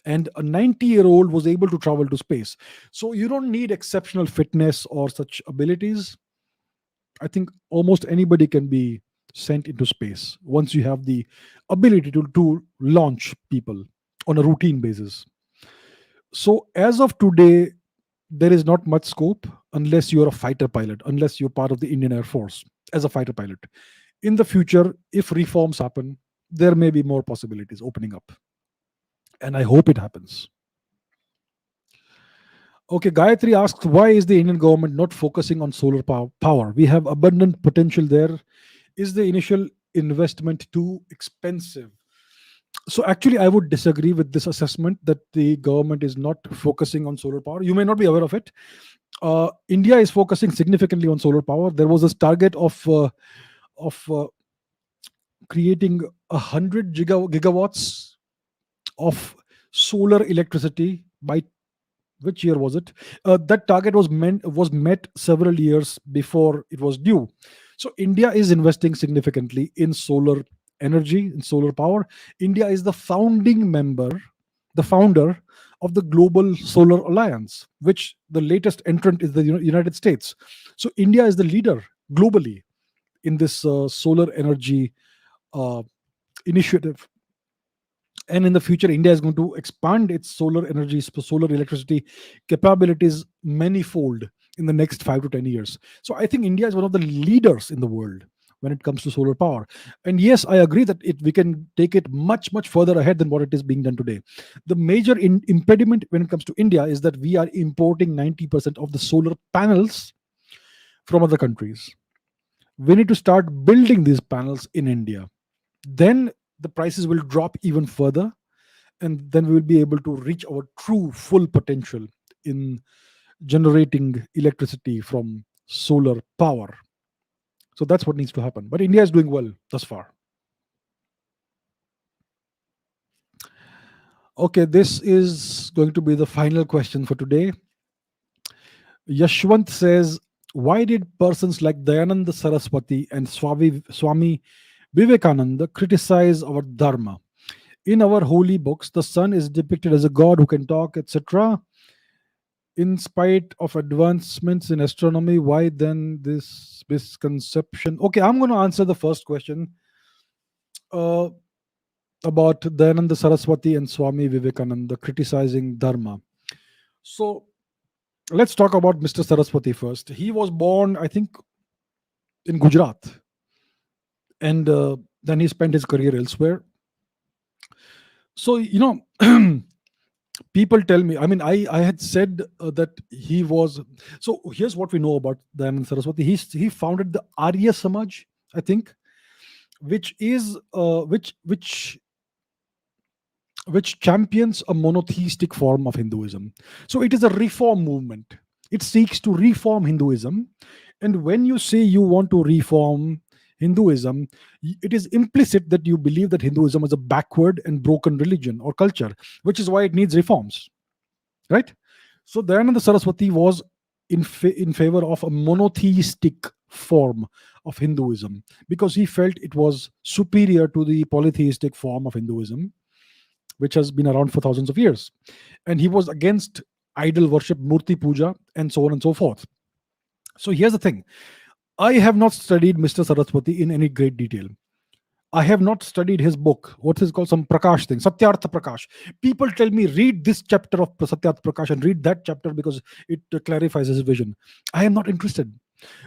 And a 90-year-old was able to travel to space. So you don't need exceptional fitness or such abilities. I think almost anybody can be sent into space once you have the ability to launch people on a routine basis. So as of today, there is not much scope unless you're a fighter pilot, unless you're part of the Indian Air Force as a fighter pilot. In the future, if reforms happen, there may be more possibilities opening up. And I hope it happens. Okay, Gayatri asks, why is the Indian government not focusing on solar power? We have abundant potential there. Is the initial investment too expensive? So actually, I would disagree with this assessment that the government is not focusing on solar power. You may not be aware of it. India is focusing significantly on solar power. There was this target of creating 100 gigawatts of solar electricity by which year was it? That target was met several years before it was due. So India is investing significantly in solar energy, in solar power. India is the founder of the Global Solar Alliance, which the latest entrant is the United States. So India is the leader globally in this solar energy uh, initiative. And in the future, India is going to expand its solar energy, solar electricity capabilities manifold in the next 5 to 10 years. So I think India is one of the leaders in the world when it comes to solar power. And yes, I agree that we can take it much much further ahead than what it is being done today. The major impediment when it comes to India is that we are importing 90% of the solar panels from other countries. We need to start building these panels in India. Then the prices will drop even further, and then we will be able to reach our true full potential in generating electricity from solar power. So that's what needs to happen. But India is doing well thus far. Okay, this is going to be the final question for today. Yashwant says, why did persons like Dayananda Saraswati and Swami Vivekananda criticize our dharma? In our holy books, the sun is depicted as a god who can talk, etc. In spite of advancements in astronomy, why then this misconception? Okay, I'm going to answer the first question uh, about Dayananda Saraswati and Swami Vivekananda criticizing dharma. So let's talk about Mr. Saraswati first. He was born, I think, in Gujarat, and then he spent his career elsewhere. So, people tell me, I mean, I had said that he was. So here's what we know about Dayananda Saraswati. He founded the Arya Samaj, I think, which is which champions a monotheistic form of Hinduism. So it is a reform movement. It seeks to reform Hinduism. And when you say you want to reform Hinduism, it is implicit that you believe that Hinduism is a backward and broken religion or culture, which is why it needs reforms, right? So Dayananda Saraswati was in favor of a monotheistic form of Hinduism because he felt it was superior to the polytheistic form of Hinduism, which has been around for thousands of years. And he was against idol worship, murti puja, and so on and so forth. So here's the thing. I have not studied Mr. Saraswati in any great detail. I have not studied his book. What is called some Prakash thing, Satyartha Prakash. People tell me read this chapter of Satyartha Prakash and read that chapter because it clarifies his vision. I am not interested.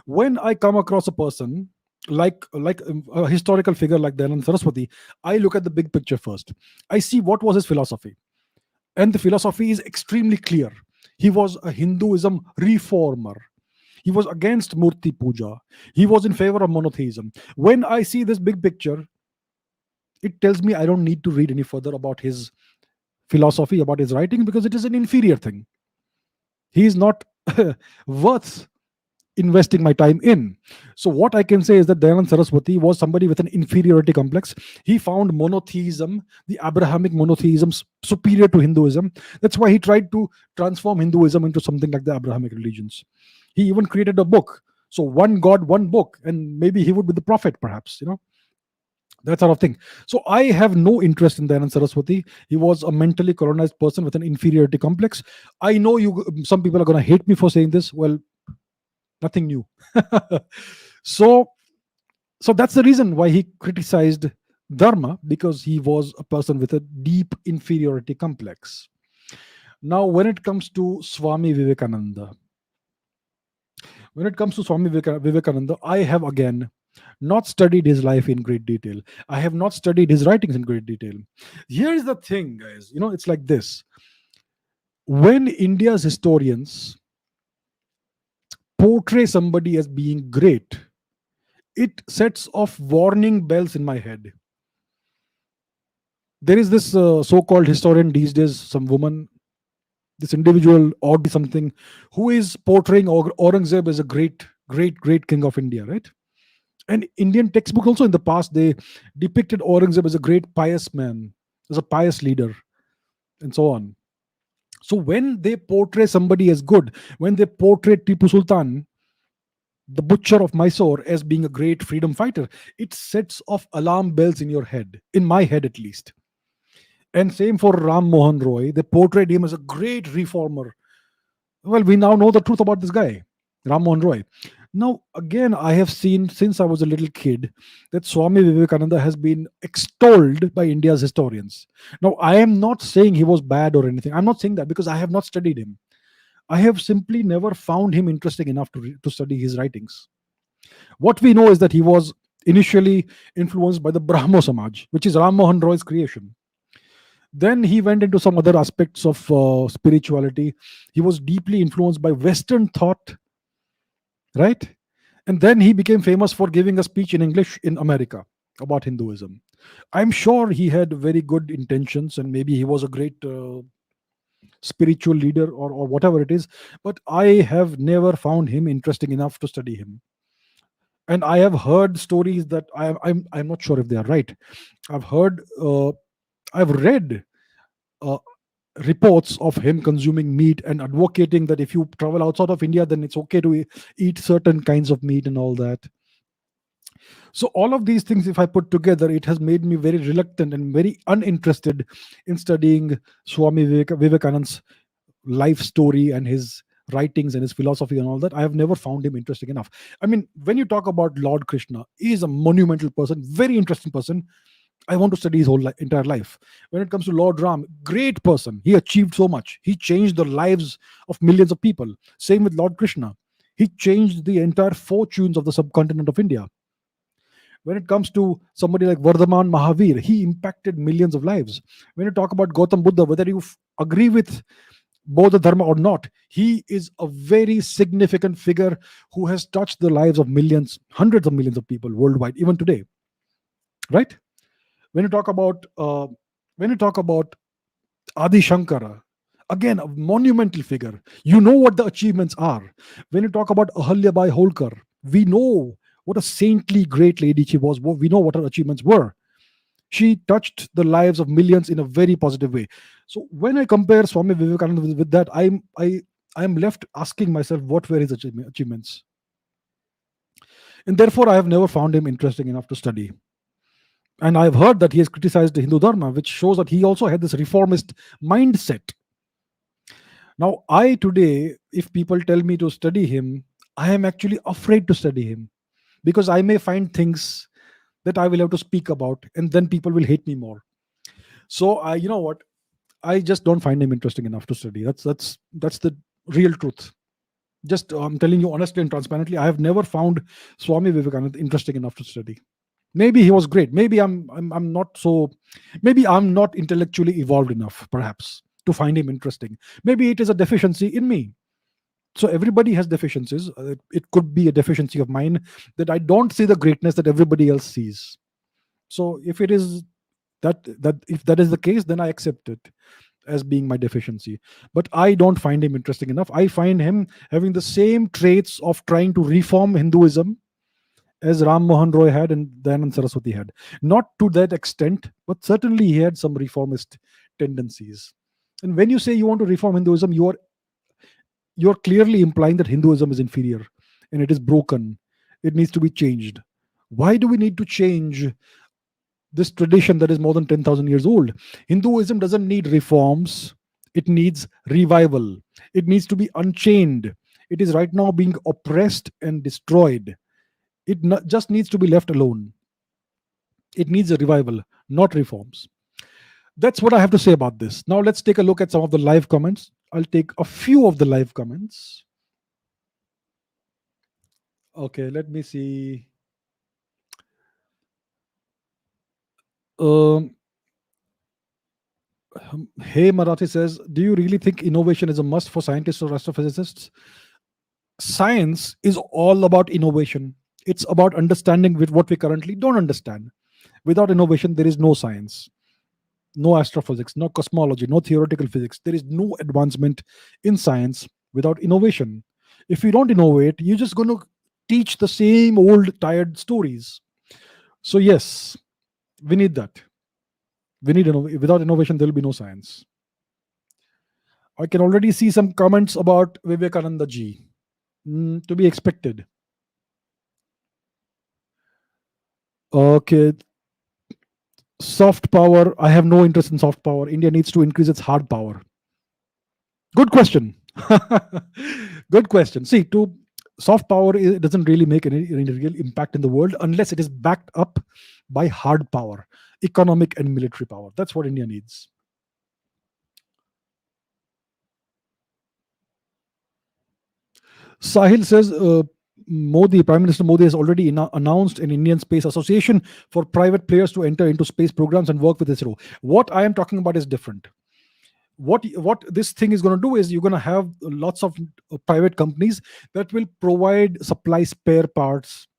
When I come across a person like a historical figure like Dayananda Saraswati, I look at the big picture first. I see what was his philosophy, and the philosophy is extremely clear. He was a Hinduism reformer. He was against Murti Puja. He was in favor of monotheism. When I see this big picture, it tells me I don't need to read any further about his philosophy, about his writing, because it is an inferior thing. He is not worth investing my time in. So what I can say is that Dayanand Saraswati was somebody with an inferiority complex. He found monotheism, the Abrahamic monotheism, superior to Hinduism. That's why he tried to transform Hinduism into something like the Abrahamic religions. He even created a book. So one God, one book, and maybe he would be the prophet, perhaps, that sort of thing. So I have no interest in Dayanand Saraswati. He was a mentally colonized person with an inferiority complex. I know some people are going to hate me for saying this. Well, nothing new. so so that's the reason why he criticized dharma, because he was a person with a deep inferiority complex. Now when it comes to Swami Vivekananda, Vivekananda, I have again not studied his life in great detail. I have not studied his writings in great detail. Here is the thing, guys. It's like this. When India's historians portray somebody as being great, it sets off warning bells in my head. There is this so-called historian these days, some woman, this individual Audrey something, who is portraying Aurangzeb as a great king of India, right? And Indian textbook also in the past, they depicted Aurangzeb as a great pious man, as a pious leader. and so on. So when they portray somebody as good, when they portray Tipu Sultan, the butcher of Mysore, as being a great freedom fighter, it sets off alarm bells in your head, in my head at least. And same for Ram Mohan Roy. They portrayed him as a great reformer. Well, we now know the truth about this guy, Ram Mohan Roy. Now, again, I have seen since I was a little kid that Swami Vivekananda has been extolled by India's historians. Now, I am not saying he was bad or anything. I'm not saying that because I have not studied him. I have simply never found him interesting enough to study his writings. What we know is that he was initially influenced by the Brahmo Samaj, which is Ram Mohan Roy's creation. Then he went into some other aspects of spirituality. He was deeply influenced by Western thought, right? And then he became famous for giving a speech in English in America about Hinduism. I'm sure he had very good intentions and maybe he was a great spiritual leader or whatever it is, but I have never found him interesting enough to study him. And I have heard stories that I'm not sure if they are right. I've heard, I've read uh, reports of him consuming meat and advocating that if you travel outside of India, then it's okay to eat certain kinds of meat and all that. So all of these things, if I put together, it has made me very reluctant and very uninterested in studying Vivekananda's life story and his writings and his philosophy and all that. I have never found him interesting enough. I mean, when you talk about Lord Krishna, he is a monumental person, very interesting person. I want to study his whole entire life. When it comes to Lord Ram, great person. He achieved so much. He changed the lives of millions of people. Same with Lord Krishna. He changed the entire fortunes of the subcontinent of India. When it comes to somebody like Vardhaman Mahavir, he impacted millions of lives. When you talk about Gautam Buddha, whether you agree with Bodha Dharma or not, he is a very significant figure who has touched the lives of millions, hundreds of millions of people worldwide, even today, right? When you talk about Adi Shankara, again a monumental figure. You know what the achievements are. When you talk about Ahalyabai Holkar, we know what a saintly great lady she was. We know what her achievements were. She touched the lives of millions in a very positive way. So when I compare Swami Vivekananda with that, I'm left asking myself what were his achievements, and therefore I have never found him interesting enough to study. And I've heard that he has criticized the Hindu Dharma, which shows that he also had this reformist mindset. Now, I today, if people tell me to study him, I am actually afraid to study him because I may find things that I will have to speak about, and then people will hate me more. So, you know what? I just don't find him interesting enough to study. That's the real truth. Just I'm telling you honestly and transparently, I have never found Swami Vivekananda interesting enough to study. Maybe he was great. Maybe I'm not so. Maybe I'm not intellectually evolved enough, perhaps, to find him interesting. Maybe it is a deficiency in me. So everybody has deficiencies. It could be a deficiency of mine that I don't see the greatness that everybody else sees. So if it is that if that is the case, then I accept it as being my deficiency. But I don't find him interesting enough. I find him having the same traits of trying to reform Hinduism as Ram Mohan Roy had and Dayanand Saraswati had. Not to that extent, but certainly he had some reformist tendencies. And when you say you want to reform Hinduism, you're clearly implying that Hinduism is inferior and it is broken. It needs to be changed. Why do we need to change this tradition that is more than 10,000 years old? Hinduism doesn't need reforms, it needs revival. It needs to be unchained. It is right now being oppressed and destroyed. It just needs to be left alone. It needs a revival, not reforms. That's what I have to say about this. Now let's take a look at some of the live comments. I'll take a few of the live comments. Okay, let me see. Um, hey Marathi says, do you really think innovation is a must for scientists or astrophysicists? Science is all about innovation. It's about understanding with what we currently don't understand. Without innovation, there is no science, no astrophysics, no cosmology, no theoretical physics. There is no advancement in science without innovation. If you don't innovate, you're just going to teach the same old tired stories. So yes, we need that. We need without innovation, there will be no science. I can already see some comments about Vivekananda ji. To be expected. Okay, soft power. I have no interest in soft power. India needs to increase its hard power. Good question. Good question. See, to soft power doesn't really make any real impact in the world unless it is backed up by hard power, economic and military power. That's what India needs. Sahil says Prime Minister Modi has already announced an Indian Space Association for private players to enter into space programs and work with ISRO. What I am talking about is different. What this thing is going to do is you're going to have lots of private companies that will provide supply spare parts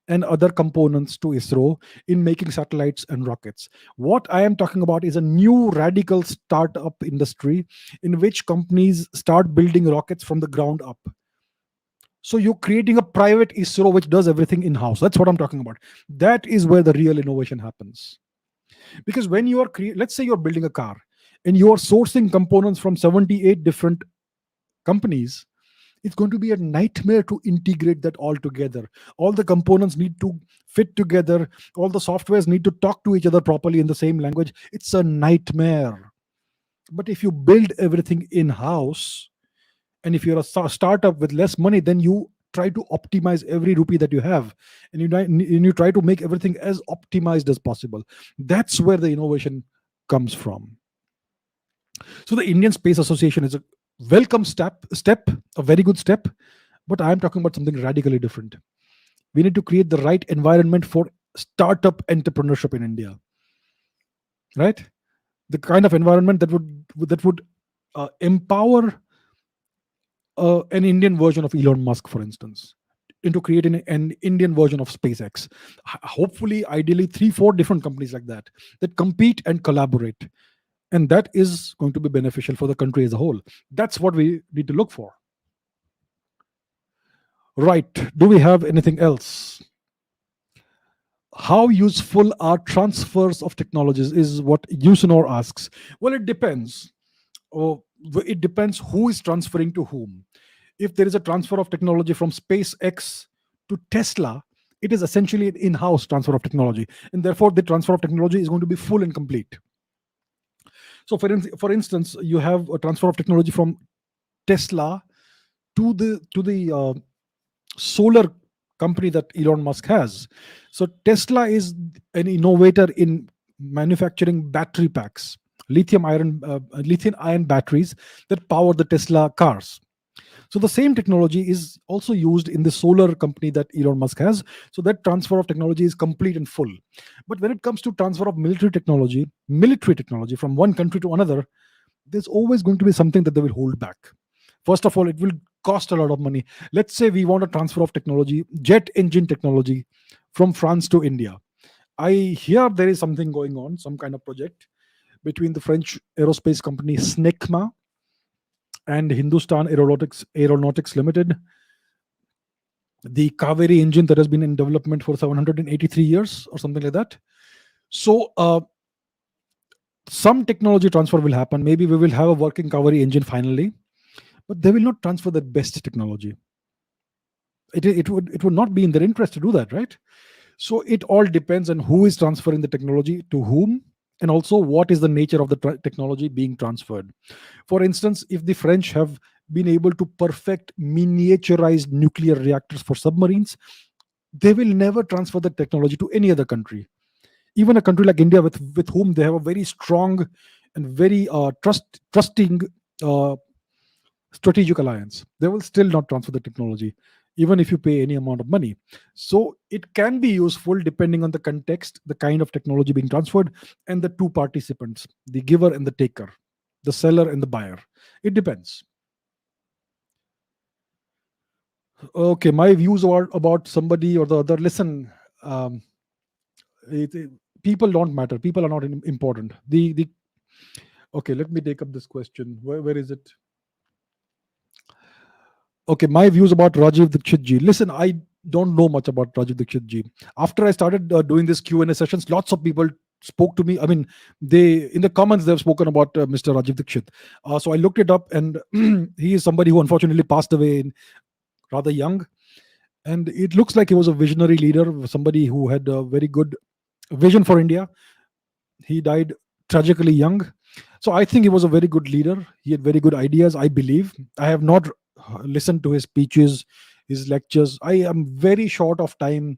and other components to ISRO in making satellites and rockets. What I am talking about is a new radical startup industry in which companies start building rockets from the ground up. So you're creating a private ISRO which does everything in house. That's what I'm talking about. That is where the real innovation happens. Because when you are let's say you're building a car and you are sourcing components from 78 different companies, it's going to be a nightmare to integrate that all together. All the components need to fit together, all the softwares need to talk to each other properly in the same language. It's a nightmare. But if you build everything in house, and if you're a startup with less money, then you try to optimize every rupee that you have, and you try to make everything as optimized as possible. That's where the innovation comes from. So the Indian Space Association is a welcome step, a very good step, but I'm talking about something radically different. We need to create the right environment for startup entrepreneurship in India, right? The kind of environment that would empower an Indian version of Elon Musk, for instance, into creating an Indian version of SpaceX. Hopefully, ideally, 3, 4 different companies like that compete and collaborate, and that is going to be beneficial for the country as a whole. That's what we need to look for. Right? Do we have anything else? How useful are transfers of technologies? Is what Yusunor asks. Well, it depends. Oh, it depends who is transferring to whom. If there is a transfer of technology from SpaceX to Tesla, it is essentially an in-house transfer of technology, and therefore the transfer of technology is going to be full and complete. So, for instance, you have a transfer of technology from Tesla to the solar company that Elon Musk has. So Tesla is an innovator in manufacturing battery packs, lithium ion batteries that power the Tesla cars. So the same technology is also used in the solar company that Elon Musk has. So that transfer of technology is complete and full. But when it comes to transfer of military technology from one country to another, there's always going to be something that they will hold back. First of all, it will cost a lot of money. Let's say we want a transfer of technology, jet engine technology from France to India. I hear there is something going on, some kind of project between the French aerospace company SNECMA and Hindustan Aeronautics Limited. The Kaveri engine that has been in development for 783 years or something like that. So some technology transfer will happen. Maybe we will have a working Kaveri engine finally, but they will not transfer the best technology. It would not be in their interest to do that, right? So it all depends on who is transferring the technology to whom, and also what is the nature of the technology being transferred. For instance, if the French have been able to perfect miniaturized nuclear reactors for submarines, they will never transfer the technology to any other country. Even a country like India, with whom they have a very strong and very trusting strategic alliance, they will still not transfer the technology, even if you pay any amount of money. So it can be useful depending on the context, the kind of technology being transferred, and the two participants, the giver and the taker, the seller and the buyer. It depends. Okay, my views are about somebody or the other. Listen, um, people don't matter. People are not important. The Okay, let me take up this question. Where is it? Okay, my views about Rajiv Dikshit ji. Listen, I don't know much about Rajiv Dikshit ji. After I started doing this Q&A sessions, lots of people spoke to me. I mean, they in the comments they've spoken about Mr. Rajiv Dikshit. So I looked it up, and he is somebody who unfortunately passed away in rather young. And it looks like he was a visionary leader, somebody who had a very good vision for India. He died tragically young. So I think he was a very good leader. He had very good ideas, I believe. I have not listened to his speeches, his lectures. I am very short of time.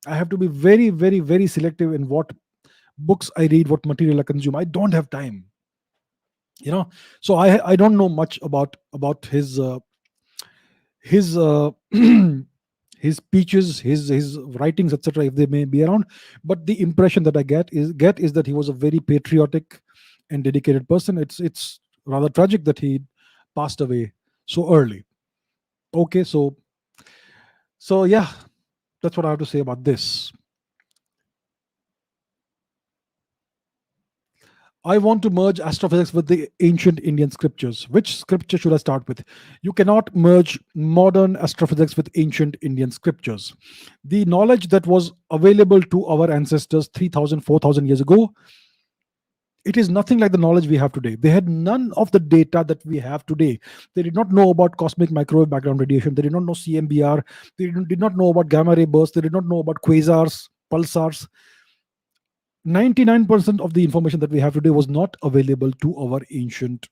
I have to be very, very, very selective in what books I read, what material I consume. I don't have time, you know. So I don't know much about his his speeches, his writings, etc., if they may be around. But the impression that I get is that he was a very patriotic and dedicated person. It's rather tragic that he passed away so early. Okay, so yeah, that's what I have to say about this. I want to merge astrophysics with the ancient Indian scriptures. Which scripture should I start with? You cannot merge modern astrophysics with ancient Indian scriptures. The knowledge that was available to our ancestors 3,000, 4,000 years ago, it is nothing like the knowledge we have today. They had none of the data that we have today. They did not know about cosmic microwave background radiation. They did not know CMBR. They did not know about gamma ray bursts. They did not know about quasars, pulsars. 99% of the information that we have today was not available to our ancient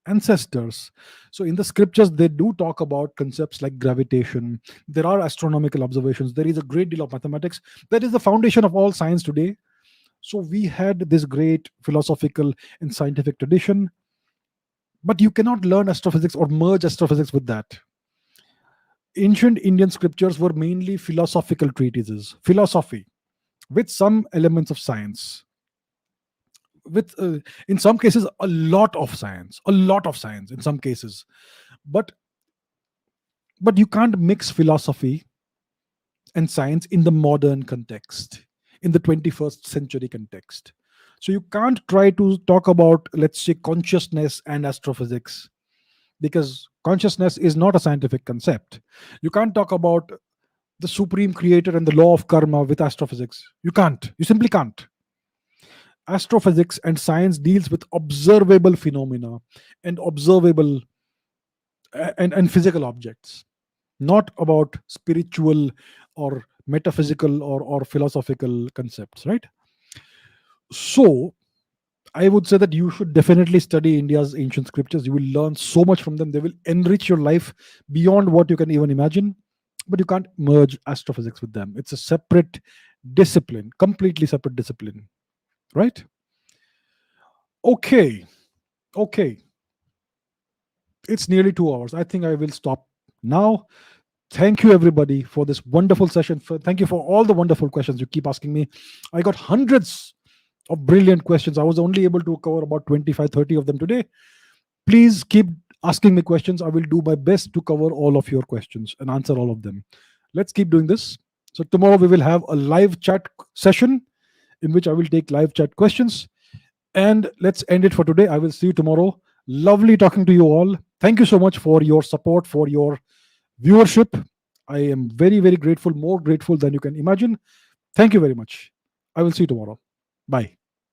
ancestors. So in the scriptures, they do talk about concepts like gravitation. There are astronomical observations. There is a great deal of mathematics. That is the foundation of all science today. So we had this great philosophical and scientific tradition, but you cannot learn astrophysics or merge astrophysics with that. Ancient Indian scriptures were mainly philosophical treatises, philosophy, with some elements of science, with in some cases a lot of science in some cases. But but you can't mix philosophy and science in the modern context, in the 21st century context. So you can't try to talk about, let's say, consciousness and astrophysics, because consciousness is not a scientific concept. You can't talk about the supreme creator and the law of karma with astrophysics. You simply can't. Astrophysics and science deals with observable phenomena and observable and physical objects, not about spiritual or metaphysical or philosophical concepts, right? So I would say that you should definitely study India's ancient scriptures. You will learn so much from them. They will enrich your life beyond what you can even imagine. But you can't merge astrophysics with them. It's a separate discipline, completely separate discipline, right? Okay, okay. It's nearly 2 hours. I think I will stop now. Thank you, everybody, for this wonderful session. Thank you for all the wonderful questions you keep asking me. I got hundreds of brilliant questions. I was only able to cover about 25, 30 of them today. Please keep asking me questions. I will do my best to cover all of your questions and answer all of them. Let's keep doing this. So tomorrow we will have a live chat session in which I will take live chat questions. And let's end it for today. I will see you tomorrow. Lovely talking to you all. Thank you so much for your support, for your viewership. I am very, very grateful, more grateful than you can imagine. Thank you very much. I will see you tomorrow. Bye.